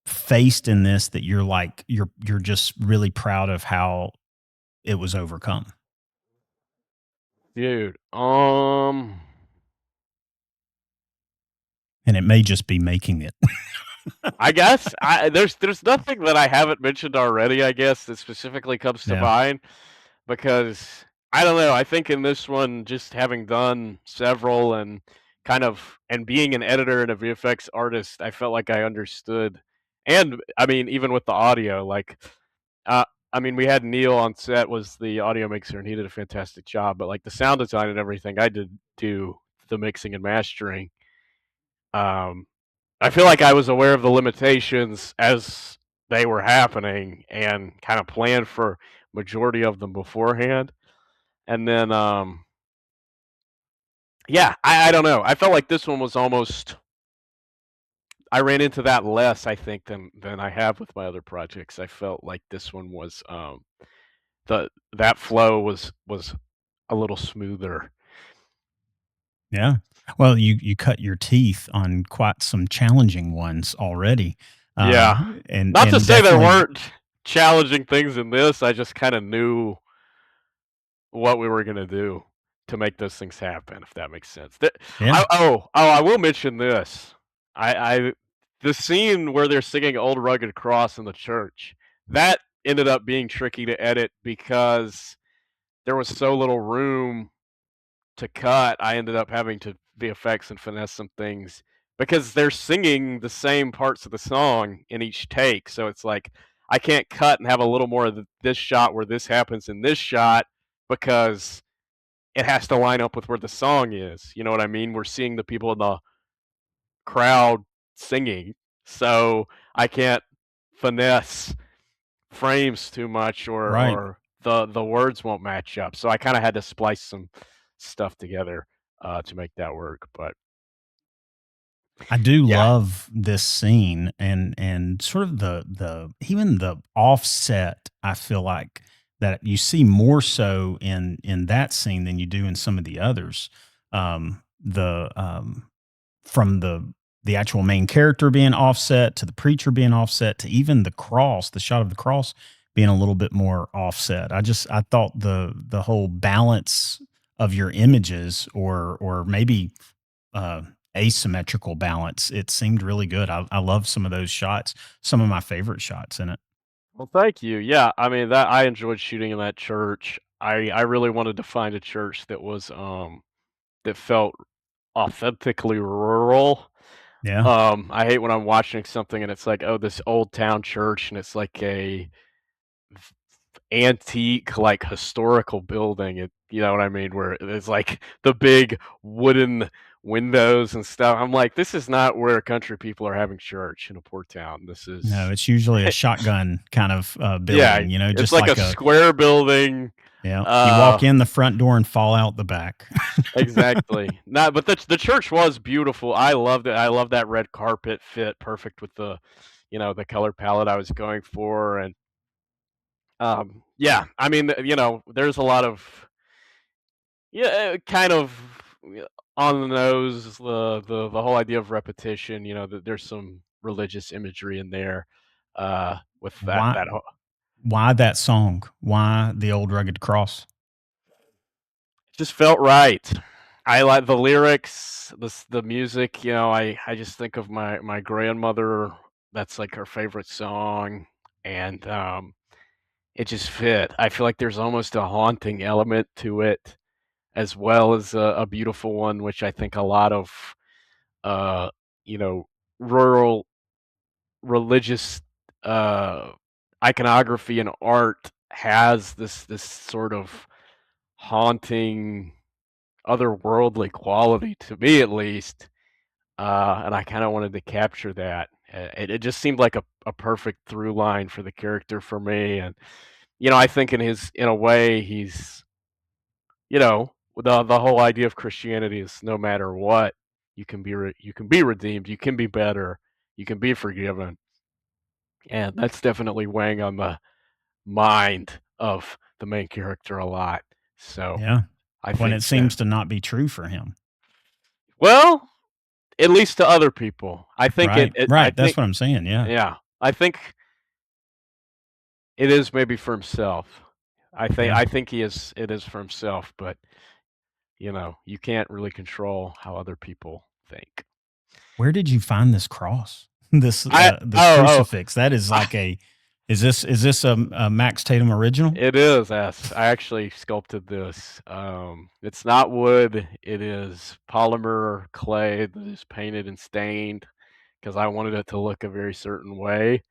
A: faced in this that you're like you're just really proud of how it was overcome?
B: Dude.
A: And it may just be making it.
B: I guess there's nothing that I haven't mentioned already, I guess, that specifically comes to
A: Yeah.
B: mind because I don't know. I think in this one, just having done several and being an editor and a VFX artist, I felt like I understood. And I mean, even with the audio, like, uh, I mean, we had Neil on set was the audio mixer, and he did a fantastic job. But like the sound design and everything, I did do the mixing and mastering. Um, I feel like I was aware of the limitations as they were happening and kind of planned for majority of them beforehand. And then, yeah, I don't know. I felt like this one was almost I ran into that less, I think, than I have with my other projects. I felt like this one was, the that flow was a little smoother.
A: Yeah. Well, you cut your teeth on quite some challenging ones already,
B: Yeah. Not to
A: and
B: say there
A: definitely,
B: weren't challenging things in this, I just kinda knew what we were gonna do to make those things happen, if that makes sense. The
A: yeah.
B: I will mention this. I the scene where they're singing Old Rugged Cross in the church, that ended up being tricky to edit because there was so little room to cut. I ended up having to VFX and finesse some things because they're singing the same parts of the song in each take, so it's like, I can't cut and have a little more of this shot where this happens in this shot because it has to line up with where the song is. You know what I mean? We're seeing the people in the crowd singing, so I can't finesse frames too much
A: Right.
B: or the words won't match up. So I kind of had to splice some stuff together to make that work. But
A: I do
B: yeah,
A: love this scene and sort of the even the offset. I feel like that you see more so in that scene than you do in some of the others. The From the actual main character being offset to the preacher being offset to even the cross, the shot of the cross being a little bit more offset. I thought the whole balance of your images or maybe uh, asymmetrical balance. It seemed really good. I love some of those shots. Some of my favorite shots in it.
B: well, thank you. Yeah, I mean that I enjoyed shooting in that church. I really wanted to find a church that was that felt authentically rural.
A: Yeah.
B: I hate when I'm watching something and it's like, oh, this old town church, and it's like a antique, like, historical building, you know what I mean? Where it's, like, the big wooden windows and stuff. I'm like, "This is not where country people are having church in a poor town. This
A: No,
B: is."
A: it's usually a shotgun kind of
B: Yeah,
A: building. You know,
B: it's
A: just
B: like a
A: like a
B: square building,
A: yeah. You
B: uh
A: walk in the front door and fall out the back.
B: exactly. No, but the church was beautiful. I loved it. I love that red carpet fit perfect with the color palette I was going for, and, yeah, I mean, there's a lot of yeah, kind of yeah, on the nose, the whole idea of repetition, that there's some religious imagery in there, with that
A: why
B: that whole
A: why that song? Why the old rugged cross?
B: just felt right. I like the lyrics, the music, I just think of my grandmother, that's, like, her favorite song, and, it just fit. I feel like there's almost a haunting element to it, as well as a beautiful one, which I think a lot of uh, you know, rural religious uh, iconography and art has this sort of haunting, otherworldly quality to me, at least. And I kind of wanted to capture that. It just seemed like a perfect through line for the character for me, and I think in a way the whole idea of Christianity is no matter what, you can be redeemed, you can be better, you can be forgiven, and that's definitely weighing on the mind of the main character a lot. So
A: Yeah.
B: I
A: When
B: think
A: it seems to not be true for him.
B: well, at least to other people, I think
A: Right.
B: I
A: Right. That's
B: think
A: what I'm saying. Yeah.
B: yeah, I think it is maybe for himself.
A: Yeah.
B: I think it is for himself, but you can't really control how other people think.
A: Where did you find this cross?
B: I
A: This
B: oh,
A: crucifix. That is
B: oh,
A: like a is this a Max Tatum original?
B: it is, yes. I actually sculpted this. It's not wood, it is polymer clay that is painted and stained because I wanted it to look a very certain way,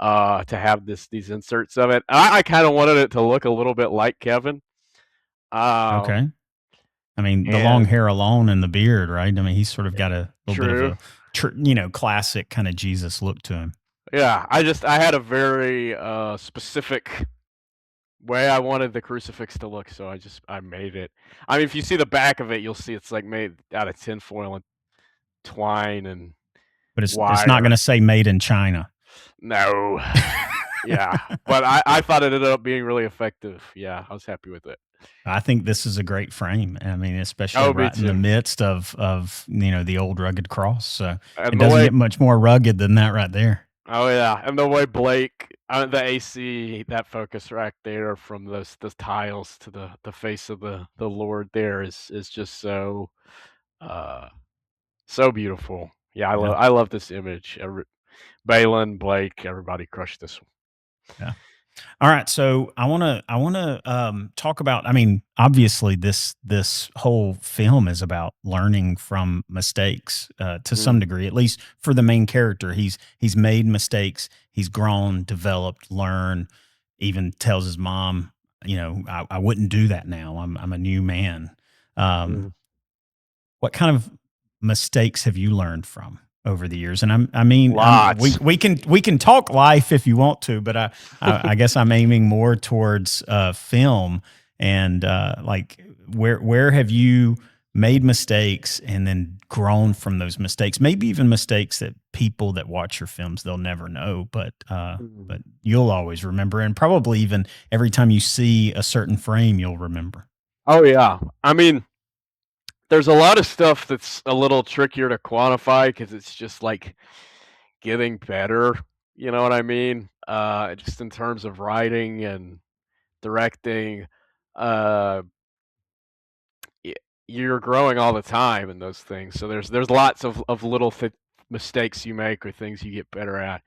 B: to have these inserts of it. I kinda wanted it to look a little bit like Kevin, um,
A: Okay. I mean, the long
B: and
A: hair alone and the beard, right? I mean, he's sort of got a little bit of
B: true.
A: a classic kind of Jesus look to him.
B: Yeah, I had a very, specific way I wanted the crucifix to look, so I made it. I mean, if you see the back of it, you'll see it's, like, made out of tinfoil and twine and
A: but it's not
B: wire.
A: gonna say made in China.
B: No. Yeah, but I thought it ended up being really effective. Yeah, I was happy with it.
A: I think this is a great frame. I mean, especially
B: Oh, me
A: right in the
B: too.
A: midst of the old rugged cross. So it
B: And the
A: doesn't
B: way
A: get much more rugged than that right there.
B: Oh, yeah, and the way Blake the AC, that focus right there from those tiles to the face of the Lord there is just so, uh, so beautiful. Yeah,
A: Yeah,
B: I love this image. Balin, Blake, everybody crushed this one.
A: yeah. All right, so I want to talk about. I mean, obviously, this whole film is about learning from mistakes to some
B: Mm,
A: degree. At least for the main character, he's made mistakes. He's grown, developed, learned. Even tells his mom, I wouldn't do that now. I'm a new man.
B: mm.
A: Um, what kind of mistakes have you learned from over the years? And I mean,
B: Lots.
A: we can talk life if you want to, but I guess I'm aiming more towards film and like where have you made mistakes and then grown from those mistakes? Maybe even mistakes that people that watch your films they'll never know, but
B: Mhm.
A: you'll always remember, and probably even every time you see a certain frame, you'll remember.
B: Oh, yeah. I mean, there's a lot of stuff that's a little trickier to quantify because it's just, like, getting better, you know what I mean? Just in terms of writing and directing, uh, y you're growing all the time in those things, so there's lots of little mistakes you make or things you get better at.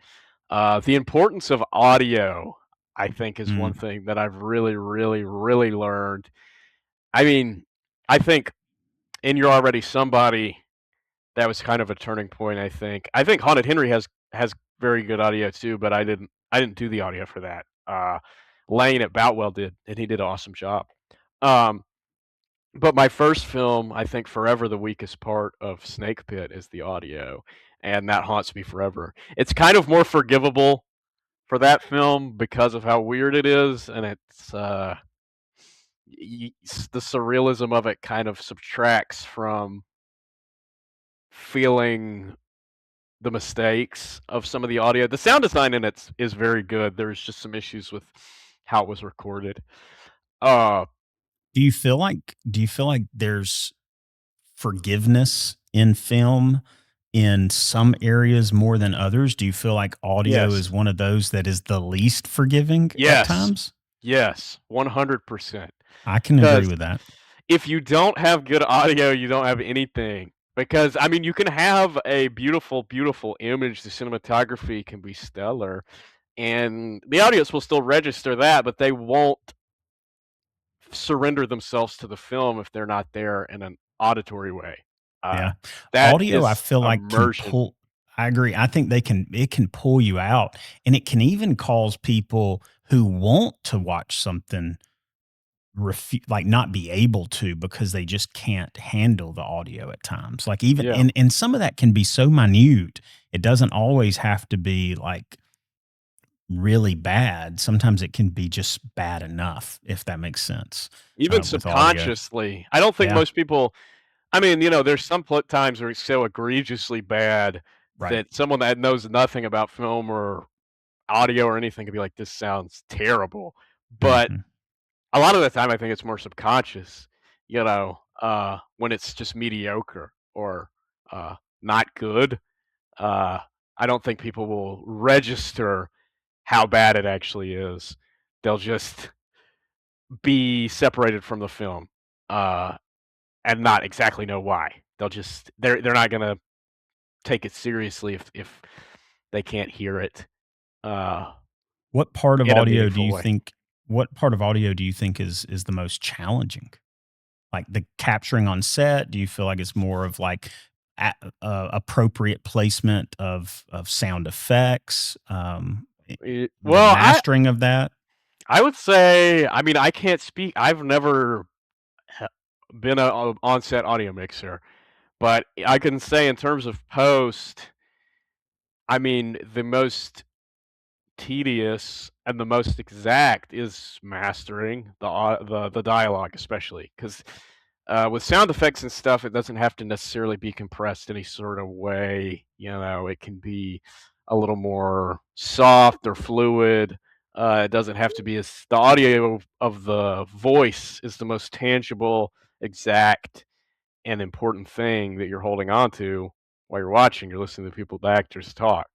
B: The importance of audio, I think, is one
A: Mm,
B: thing that I've really, really, really learned. I mean, I think in You're Already Somebody, that was kind of a turning point, I think. I think Haunted Henry has very good audio too, but I didn't do the audio for that. Lane at Boutwell did, and he did an awesome job. Um, but my first film, I think forever the weakest part of Snake Pit is the audio, and that haunts me forever. It's kind of more forgivable for that film because of how weird it is, and it's the surrealism of it kind of subtracts from feeling the mistakes of some of the audio. The sound design in it is very good. There's just some issues with how it was recorded. Uh,
A: do you feel like there's forgiveness in film in some areas more than others? Do you feel like audio
B: yes,
A: is one of those that is the least forgiving at
B: yes,
A: times?
B: yes, 100%.
A: I can agree
B: Because
A: with that.
B: if you don't have good audio, you don't have anything. Because I mean, you can have a beautiful, beautiful image. The cinematography can be stellar, and the audience will still register that, but they won't surrender themselves to the film if they're not there in an auditory way. Uh,
A: Yeah.
B: that
A: Audio, I
B: is
A: feel like can
B: immersion.
A: pull I agree. I think it can pull you out, and it can even cause people who want to watch something like not be able to because they just can't handle the audio at times. Like even
B: Yeah.
A: and some of that can be so minute. It doesn't always have to be like really bad. Sometimes it can be just bad enough, if that makes sense,
B: Even
A: with audio.
B: subconsciously, I don't think
A: Yeah,
B: most people. I mean, there's some times where it's so egregiously bad
A: right.
B: that someone that knows nothing about film or audio or anything could be like, "This sounds terrible." But
A: Mhm.
B: a lot of the time, I think it's more subconscious, when it's just mediocre or, not good. Uh, I don't think people will register how bad it actually is. They'll just be separated from the film, uh, and not exactly know why. They're not gonna take it seriously if they can't hear it, uh,
A: What part of
B: in a
A: audio do
B: meaningful
A: you
B: way.
A: think what part of audio do you think is the most challenging? Like the capturing on set? Do you feel like it's more of like appropriate placement of sound effects, the
B: Well,
A: mastering of that?
B: I would say, I mean, I can't speak. I've never ha been a on-set audio mixer, but I can say in terms of post, I mean, the most tedious and the most exact is mastering the dialogue, especially because With sound effects and stuff, it doesn't have to necessarily be compressed any sort of way. It can be a little more soft or fluid. It doesn't have to be as the audio of the voice is the most tangible, exact, and important thing that you're holding on to while you're watching. You're listening to people, the actors talk.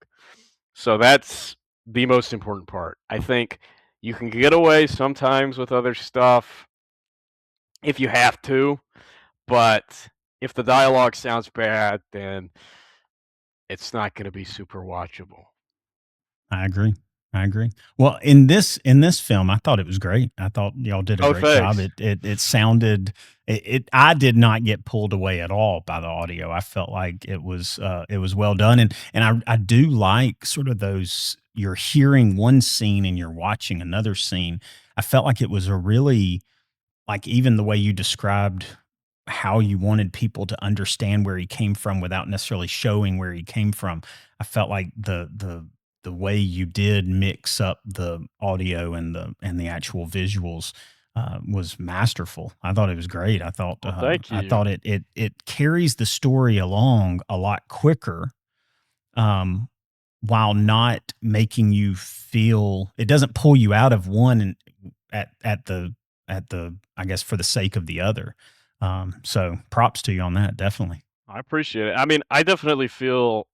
B: So that's the most important part. I think you can get away sometimes with other stuff if you have to, but if the dialogue sounds bad, then it's not gonna be super watchable.
A: I agree. I agree. Well, in this film, I thought it was great. I thought y'all did a
B: Oh,
A: great job.
B: thanks.
A: It sounded I did not get pulled away at all by the audio. I felt like it was well done, and I do like sort of those you're hearing one scene and you're watching another scene. I felt like it was a really like even the way you described how you wanted people to understand where he came from without necessarily showing where he came from. I felt like the way you did mix up the audio and the actual visuals was masterful. I thought it was great.
B: Well, thank
A: I
B: you.
A: thought it carries the story along a lot quicker, um, while not making you feel. It doesn't pull you out of one and at the I guess for the sake of the other. So props to you on that, definitely.
B: I appreciate it. I mean, I definitely feel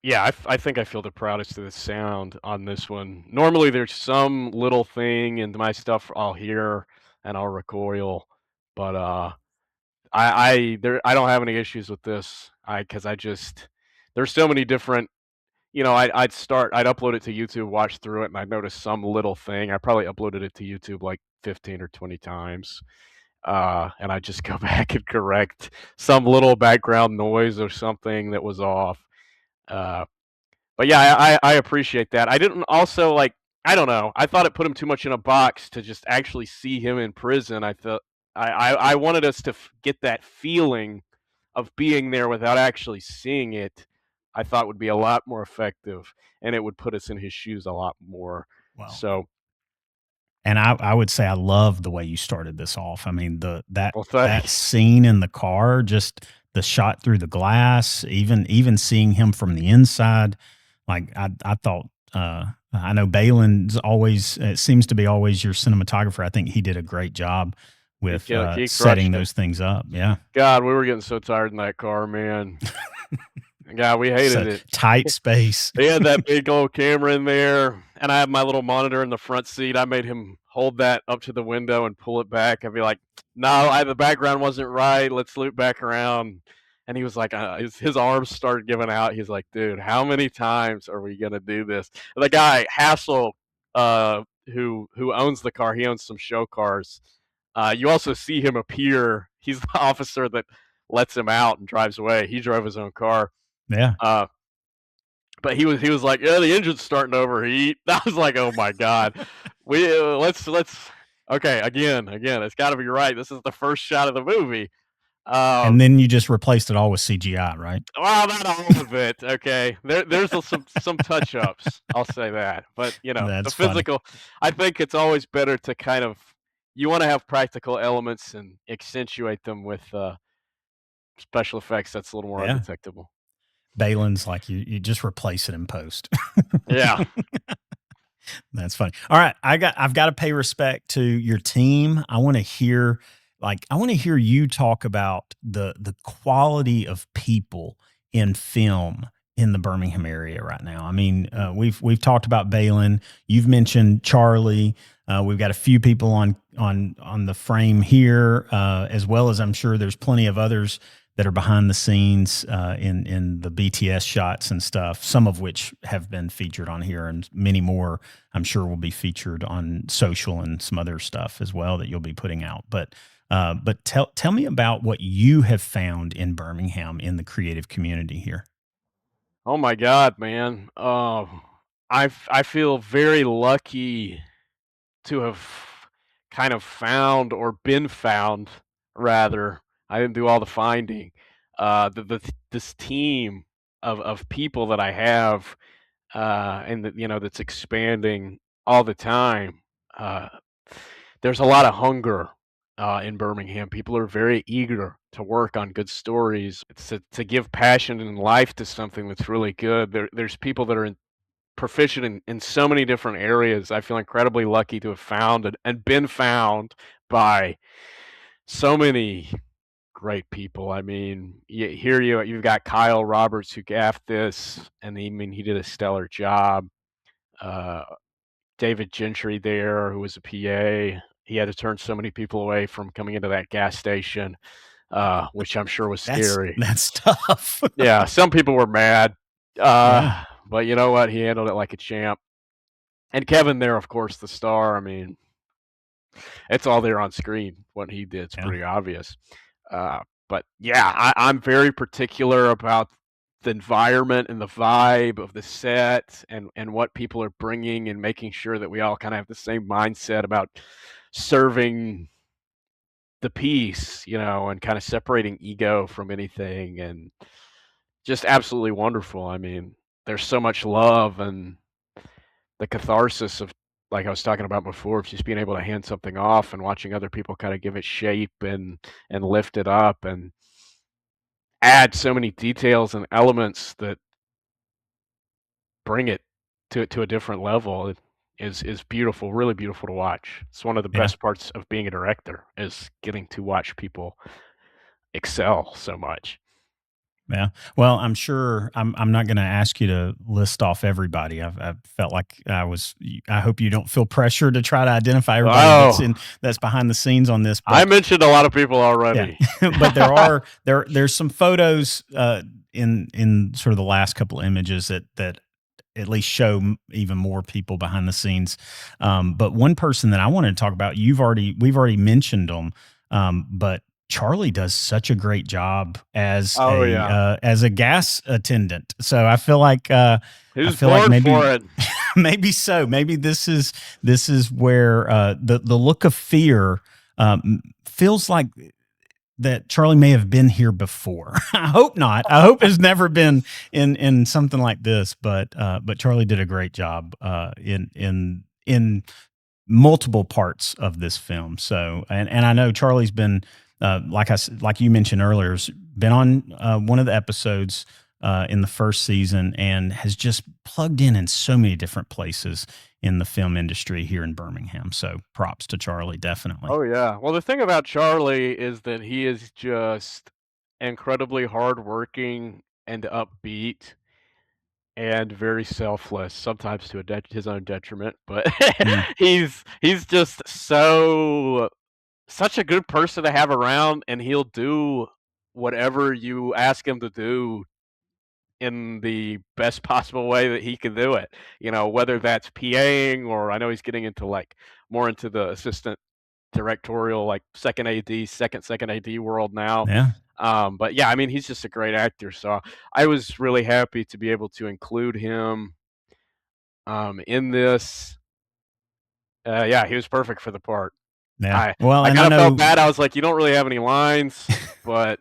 B: yeah, I think I feel the proudest of the sound on this one. Normally, there's some little thing in my stuff I'll hear and I'll recoil, but, I don't have any issues with this. Because I just there's so many different I'd upload it to YouTube, watch through it, and I'd notice some little thing. I probably uploaded it to YouTube like 15 or 20 times, and I just go back and correct some little background noise or something that was off. Uh, but yeah, I appreciate that. I didn't also like I don't know. I thought it put him too much in a box to just actually see him in prison. I thought I wanted us to get that feeling of being there without actually seeing it. I thought would be a lot more effective, and it would put us in his shoes a lot more.
A: Well,
B: So,
A: and I would say I love the way you started this off. I mean,
B: well,
A: that
B: thanks.
A: scene in the car, just the shot through the glass, even seeing him from the inside, like I thought. I know Balin's always it seems to be always your cinematographer. I think he did a great job with
B: He
A: setting
B: crushed it.
A: those things up. Yeah,
B: God, we were getting so tired in that car, man. God, we hated
A: so
B: it.
A: tight space.
B: He had that big old camera in there, and I have my little monitor in the front seat. I made him hold that up to the window and pull it back. I'd be like, "No, the background wasn't right. Let's loop back around." And he was like, his arms started giving out. He's like, "Dude, how many times are we gonna do this?" The guy Hassel, who owns the car, he owns some show cars. You also see him appear. He's the officer that lets him out and drives away. He drove his own car.
A: Yeah,
B: Uh, but he was like, "Yeah, the engine's starting to overheat." I was like, "Oh my god, we let's okay again. It's got to be right. This is the first shot of the movie."
A: and
B: Um,
A: then you just replaced it all with CGI, right?
B: well, not all of it. Okay, there's some touch ups. I'll say that, but the
A: That's funny.
B: physical. I think it's always better to kind of you want to have practical elements and accentuate them with special effects. That's a little more
A: Yeah.
B: undetectable.
A: Balin's like you just replace it in post.
B: Yeah.
A: That's funny. All right, I've got to pay respect to your team. I want to hear you talk about the quality of people in film in the Birmingham area right now. I mean, we've talked about Balin. You've mentioned Charlie. We've got a few people on the frame here, as well as I'm sure there's plenty of others that are behind the scenes in the BTS shots and stuff. Some of which have been featured on here, and many more I'm sure will be featured on social and some other stuff as well that you'll be putting out. But tell me about what you have found in Birmingham in the creative community here.
B: Oh my god, man. I feel very lucky to have kind of found or been found rather. I didn't do all the finding. This team of people that I have and that that's expanding all the time. Uh there's a lot of hunger in Birmingham. People are very eager to work on good stories. It's to give passion and life to something that's really good. There's people that are proficient in so many different areas. I feel incredibly lucky to have found and been found by so many great people. I mean, you've got Kyle Roberts who gaffed this, and I mean he did a stellar job. Uh, David Gentry there, who was a PA, he had to turn so many people away from coming into that gas station, which I'm sure was scary.
A: That's tough.
B: Yeah, some people were mad,
A: Yeah,
B: but you know what? He handled it like a champ. And Kevin there, of course, the star. I mean, it's all there on screen. What he did is
A: yeah,
B: pretty obvious. Uh, but yeah, I'm very particular about the environment and the vibe of the set and what people are bringing and making sure that we all kind of have the same mindset about serving the piece, and kind of separating ego from anything and just absolutely wonderful. I mean, there's so much love and the catharsis of like I was talking about before, of just being able to hand something off and watching other people kind of give it shape and lift it up and add so many details and elements that bring it to a different level. It is beautiful, really beautiful to watch. It's one of the
A: yeah.
B: best parts of being a director is getting to watch people excel so much.
A: Yeah. Well, I'm sure I'm not going to ask you to list off everybody. I've felt like I hope you don't feel pressure to try to identify everybody
B: Oh,
A: that's behind the scenes on this.
B: I
A: But
B: mentioned a lot of people
A: yeah,
B: already.
A: but there's some photos in sort of the last couple of images that at least show even more people behind the scenes. But one person that I wanted to talk about, we've already mentioned them, but Charlie does such a great job
B: Oh yeah,
A: as a gas attendant. So
B: he
A: I
B: was
A: feel like
B: born for
A: maybe
B: it.
A: maybe so. Maybe this is where the look of fear feels like that Charlie may have been here before. I hope not. I hope it's never been in something like this. But Charlie did a great job in multiple parts of this film. So and I know Charlie's been like you mentioned earlier, has been on one of the episodes in the first season and has just plugged in so many different places in the film industry here in Birmingham. So props to Charlie, definitely.
B: Oh yeah. Well, the thing about Charlie is that he is just incredibly hardworking and upbeat and very selfless, sometimes to his own detriment. But
A: Mm,
B: he's just such a good person to have around, and he'll do whatever you ask him to do in the best possible way that he can do it. Whether that's PAing or I know he's getting into like more into the assistant directorial, like second AD world now.
A: yeah.
B: But yeah, I mean, he's just a great actor. So I was really happy to be able to include him in this. Yeah, he was perfect for the part.
A: Yeah.
B: I
A: Well,
B: I
A: and I
B: kind of felt
A: know
B: bad. I was like, you don't really have any lines, but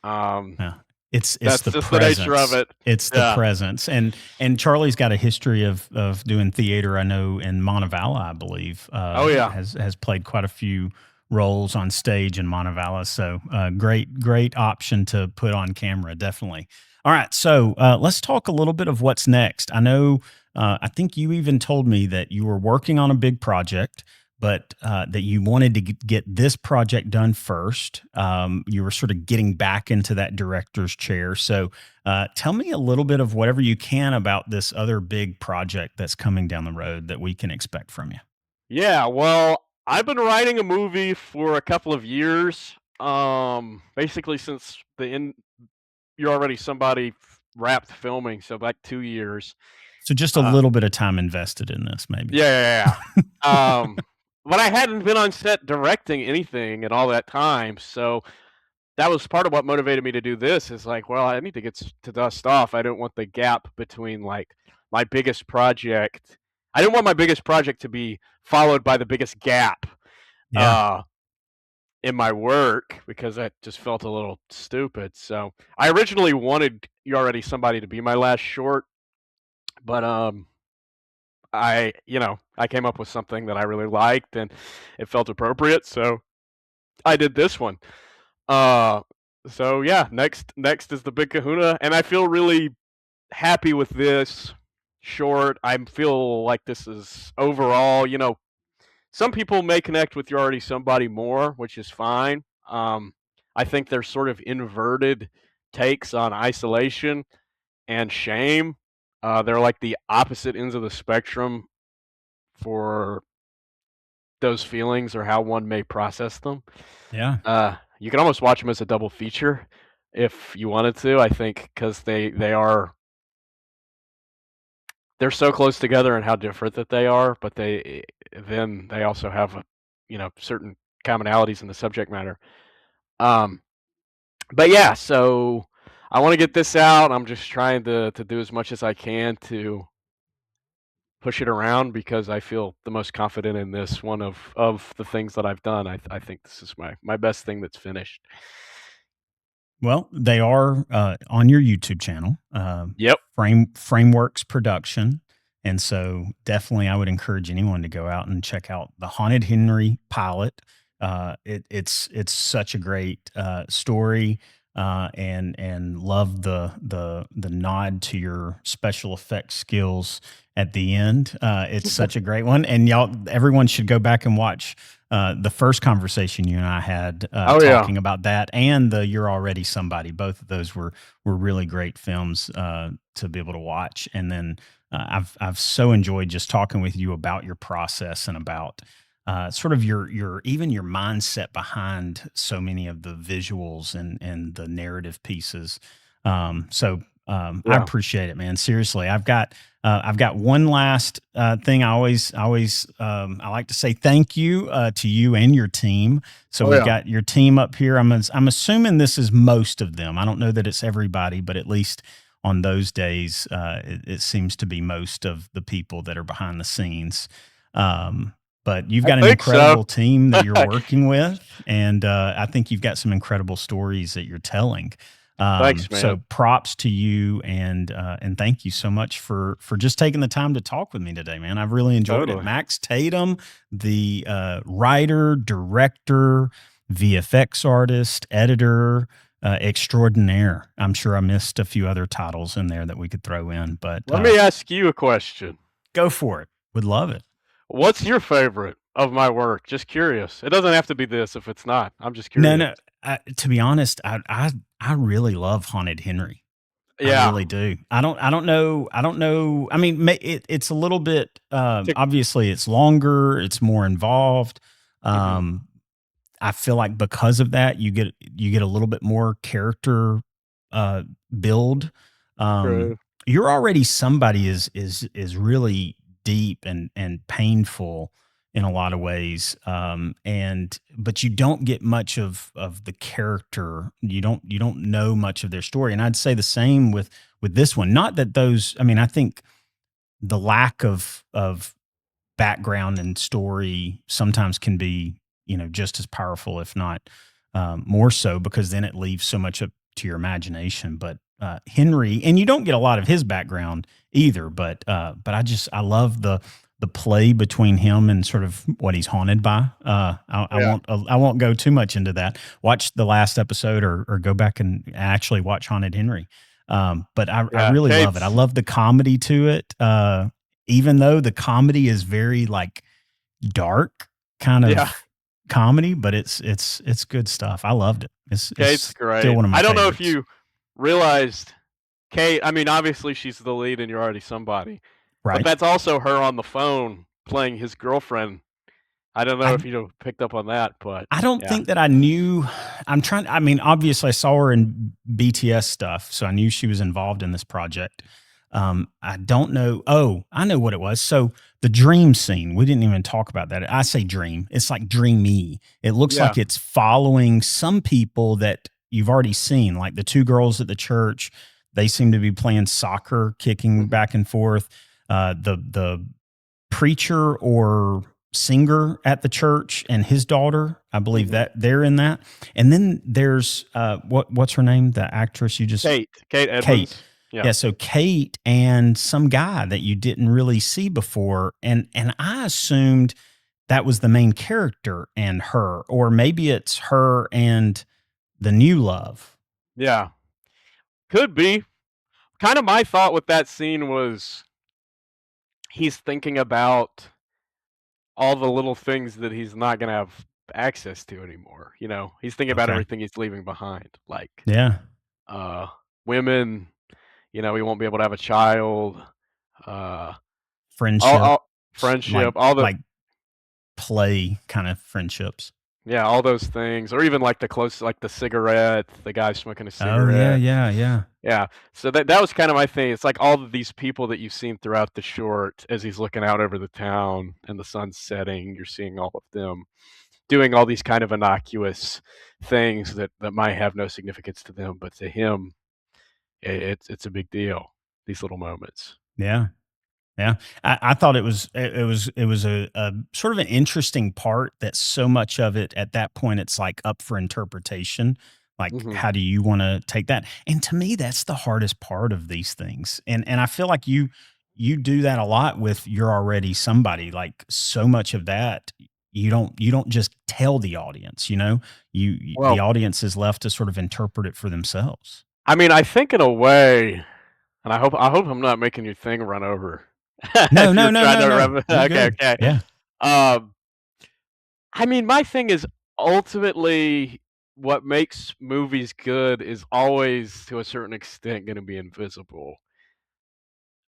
B: um,
A: yeah, it's
B: that's
A: the
B: just the nature of
A: presence.
B: it.
A: It's the
B: Yeah.
A: presence. And Charlie's got a history of doing theater. I know in Montevallo, I believe,
B: Oh yeah.
A: has played quite a few roles on stage in Montevallo. So great option to put on camera, definitely. All right, so let's talk a little bit of what's next. I know I think you even told me that you were working on a big project, but that you wanted to get this project done first. You were sort of getting back into that director's chair. So tell me a little bit of whatever you can about this other big project that's coming down the road that we can expect from you.
B: Yeah, well, I've been writing a movie for a couple of years. Basically since you're already somebody wrapped filming, so like 2 years.
A: So just a
B: Uh,
A: little bit of time invested in this, maybe.
B: yeah, yeah, yeah. But I hadn't been on set directing anything in all that time, so that was part of what motivated me to do this. Is like, well, I need to get to dust off. I don't want the gap between like my biggest project. I didn't want my biggest project to be followed by the biggest gap
A: Yeah.
B: uh, in my work because that just felt a little stupid. So I originally wanted You Already Somebody to be my last short, but I came up with something that I really liked and it felt appropriate. So I did this one. Uh, so yeah, next is the Big Kahuna, and I feel really happy with this short. I feel like this is overall, some people may connect with You're Already Somebody more, which is fine. I think there's sort of inverted takes on isolation and shame. They're like the opposite ends of the spectrum for those feelings or how one may process them.
A: Yeah.
B: You can almost watch them as a double feature if you wanted to. I think because they're so close together and how different that they are, but they also have certain commonalities in the subject matter. Um, but yeah, so I want to get this out. I'm just trying to do as much as I can to push it around because I feel the most confident in this one of the things that I've done. I think this is my best thing that's finished.
A: Well, they are on your YouTube channel,
B: Yep.
A: Frameworks Production, and so definitely I would encourage anyone to go out and check out the Haunted Henry pilot. It's such a great story, and love the nod to your special effects skills at the end. It's such a great one, and everyone should go back and watch the first conversation you and I had
B: Oh yeah.
A: talking about that, and the You're Already Somebody. Both of those were really great films to be able to watch. And then I've so enjoyed just talking with you about your process and about sort of your even your mindset behind so many of the visuals and the narrative pieces. I
B: Yeah.
A: appreciate it, man. Seriously, I've got one last thing. I like to say thank you to you and your team. So
B: Oh
A: we've
B: yeah.
A: got your team up here. I'm assuming this is most of them. I don't know that it's everybody, but at least on those days, it seems to be most of the people that are behind the scenes. Um, but you've
B: I
A: got an
B: think so.
A: incredible team that you're working with, and I think you've got some incredible stories that you're telling.
B: Thanks,
A: So
B: man.
A: props to you, and thank you so much for just taking the time to talk with me today, man. I've really enjoyed it.
B: Totally.
A: Max Tatum, the writer, director, VFX artist, editor extraordinaire. I'm sure I missed a few other titles in there that we could throw in, but
B: Let me ask you a question.
A: go for it. Would love it.
B: What's your favorite of my work? Just curious. It doesn't have to be this if it's not. I'm just
A: No,
B: curious.
A: no. To be honest, I really love Haunted Henry. I
B: Yeah.
A: really do. I don't know. I mean, it's a little bit.
B: Tick-
A: Obviously, it's longer. It's more involved.
B: mhm.
A: Um, I feel like because of that, you get a little bit more character uh, build.
B: True.
A: You're already somebody is really deep and painful in a lot of ways, and but you don't get much of the character. You don't know much of their story, and I'd say the same with this one. Not that those. I mean, I think the lack of background and story sometimes can be just as powerful, if not more so, because then it leaves so much up to your imagination. But Henry, and you don't get a lot of his background either, but I love the play between him and sort of what he's haunted by.
B: Yeah.
A: I won't go too much into that. Watch the last episode, or go back and actually watch Haunted Henry. But I
B: Yeah.
A: really love it. I
B: Kate's.
A: love the comedy to it. Even though the comedy is very like dark kind
B: Yeah.
A: of comedy, but it's good stuff. I loved it.
B: Kate's
A: It's still
B: great.
A: one of my
B: I don't know if
A: favorites.
B: you realized Kate. I mean, obviously she's the lead, and You're Already Somebody, but
A: Right.
B: that's also her on the phone playing his girlfriend. I don't know
A: I
B: if you picked up on that, but
A: I don't
B: yeah.
A: think that I knew. I mean, obviously, I saw her in BTS stuff, so I knew she was involved in this project. I don't know. Oh, I know what it was. So the dream scene, we didn't even talk about that. I say dream. It's like dreamy. It looks
B: Yeah.
A: like it's following some people that you've already seen, like the two girls at the church. They seem to be playing soccer, kicking
B: Mhm.
A: back and forth. The preacher or singer at the church and his daughter. I believe
B: Mhm.
A: that they're in that. And then there's what's her name? The actress you just
B: Kate
A: Kate.
B: Edmonds. Yeah.
A: Yeah, so Kate and some guy that you didn't really see before, and I assumed that was the main character and her, or maybe it's her and the new love.
B: Yeah, could be. Kind of my thought with that scene was he's thinking about all the little things that he's not gonna have access to anymore, you know? He's thinking about
A: Okay.
B: everything he's leaving behind, like,
A: Yeah.
B: uh, women, you know, he won't be able to have a child, uh,
A: Friendship,
B: all
A: like
B: friendship, all the
A: like play kind of friendships.
B: yeah, all those things, or even, like, the cigarette, the guy smoking a
A: Oh yeah,
B: cigarette.
A: yeah, yeah.
B: Yeah, so that was kinda my thing, it's like all of these people that you've seen throughout the short as he's looking out over the town and the sun's setting, you're seeing all of them doing all these kind of innocuous things that might have no significance to them, but to him, it's a big deal, these little moments.
A: Yeah. Yeah, I thought it was a sort of an interesting part that so much of it at that point it's like up for interpretation. Like,
B: Mhm.
A: how do you want to take that? And to me, that's the hardest part of these things. And I feel like you do that a lot with You're Already Somebody. Like so much of that you don't just tell the audience. The
B: Well,
A: audience is left to sort of interpret it for themselves.
B: I mean, I think in a way and I hope I'm not making your thing run over
A: No,
B: as
A: no,
B: you're
A: no,
B: trying
A: no,
B: to
A: no. You're
B: okay,
A: good.
B: okay.
A: Yeah.
B: Um, I mean, my thing is ultimately what makes movies good is always to a certain extent gonna be invisible.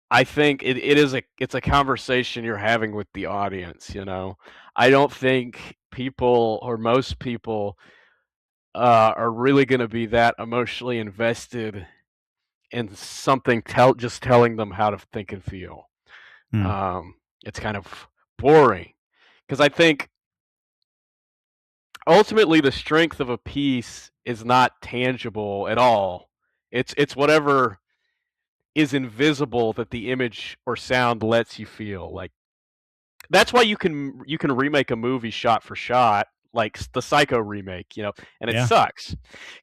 B: I think it's a conversation you're having with the audience, you know? I don't think people or most people, are really gonna be that emotionally invested in something just telling them how to think and feel.
A: Hmm.
B: It's kind of boring because I think ultimately the strength of a piece is not tangible at all. It's whatever is invisible that the image or sound lets you feel, like that's why you can remake a movie shot for shot, like the Psycho remake, you know, and it
A: Yeah.
B: sucks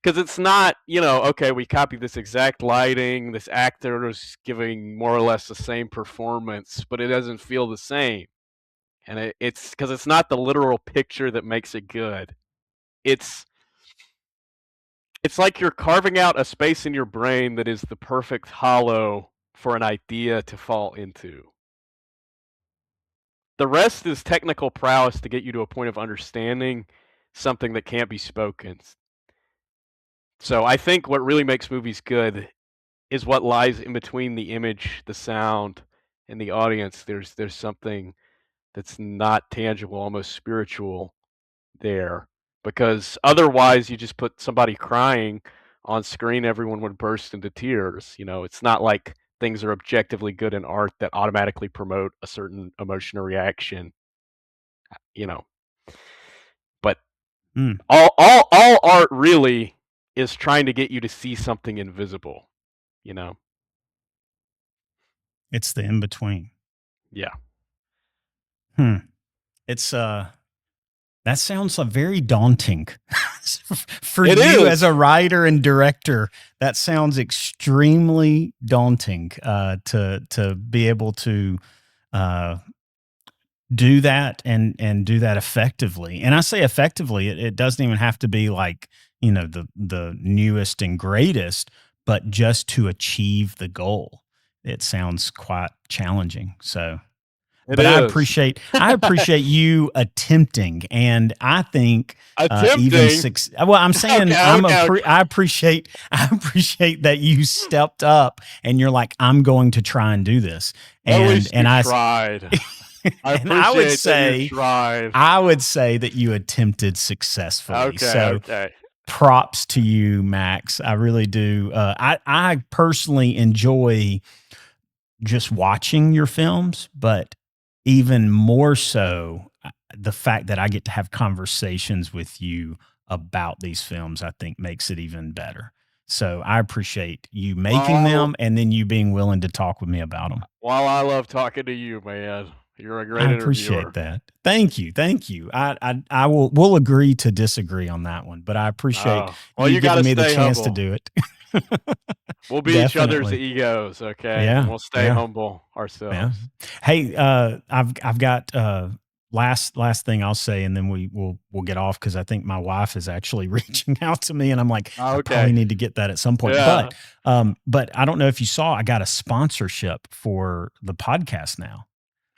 B: because it's not, you know, okay, we copied this exact lighting, this actor is giving more or less the same performance, but it doesn't feel the same, and it's because it's not the literal picture that makes it good. It's it's like you're carving out a space in your brain that is the perfect hollow for an idea to fall into. The rest is technical prowess to get you to a point of understanding something that can't be spoken. So I think what really makes movies good is what lies in between the image, the sound, and the audience. There's something that's not tangible, almost spiritual there. Because otherwise you just put somebody crying on screen, everyone would burst into tears. You know, it's not like things are objectively good in art that automatically promote a certain emotion or reaction, you know. But
A: Hmm.
B: all art really is trying to get you to see something invisible, you know?
A: It's the in between.
B: Yeah.
A: Hmm. It's that sounds very daunting for
B: It
A: you as
B: is.
A: a writer and director. That sounds extremely daunting to be able to uh, do that and do that effectively. And I say effectively, it doesn't even have to be like the newest and greatest, but just to achieve the goal. It sounds quite challenging. So
B: It
A: but
B: is.
A: I appreciate you attempting, and I think even
B: Attempting.
A: six. Well, I'm saying
B: Okay, okay, okay.
A: I appreciate that you stepped up and you're like, I'm going to try and do this,
B: At
A: and
B: least you tried. I
A: and I would
B: appreciate that you
A: say
B: tried.
A: that you attempted successfully.
B: Okay,
A: So
B: okay.
A: props to you, Max. I really do. I personally enjoy just watching your films, but even more so, the fact that I get to have conversations with you about these films, I think makes it even better. So I appreciate you making
B: While
A: them and then you being willing to talk with me about them.
B: while I love talking to you, man. You're a great
A: I appreciate
B: interviewer.
A: that. Thank you. Thank you. I will we'll agree to disagree on that one, but I appreciate
B: Oh, well,
A: you
B: you
A: giving
B: gotta
A: me the
B: stay
A: chance to
B: humble.
A: do it.
B: We'll be each other's
A: Definitely.
B: egos, okay? And
A: Yeah.
B: we'll stay
A: Yeah.
B: humble
A: Yeah.
B: ourselves.
A: Hey, I've got last thing I'll say, and then we'll get off because I think my wife is actually reaching out to me, and I'm like,
B: Oh,
A: I probably
B: okay.
A: need to get that at some point.
B: Yeah.
A: But I don't know if you saw, I got a sponsorship for the podcast now.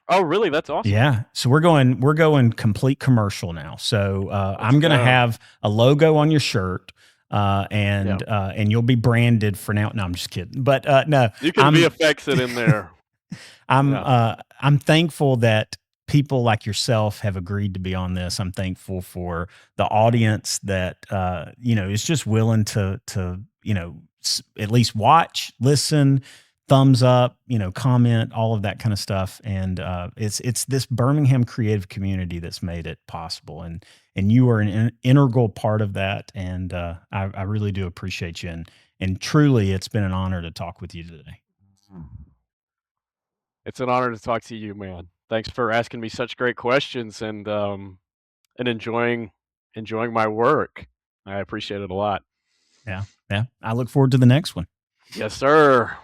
B: Oh, really? That's awesome.
A: Yeah, so we're going complete commercial now. So
B: Let's
A: I'm gonna
B: go.
A: have a logo on your shirt,
B: Yeah.
A: and you'll be branded for now. No, I'm just kidding. But no,
B: You can
A: I'm
B: VFX it in there.
A: I'm
B: Yeah.
A: uh, I'm thankful that people like yourself have agreed to be on this. I'm thankful for the audience that is just willing to at least watch, listen, thumbs up, comment, all of that kind of stuff. And it's this Birmingham creative community that's made it possible, and you are an integral part of that. And I really do appreciate you, and truly, it's been an honor to talk with you today.
B: It's an honor to talk to you, man. Thanks for asking me such great questions and enjoying my work. I appreciate it a lot.
A: Yeah, yeah. I look forward to the next one.
B: Yes, sir.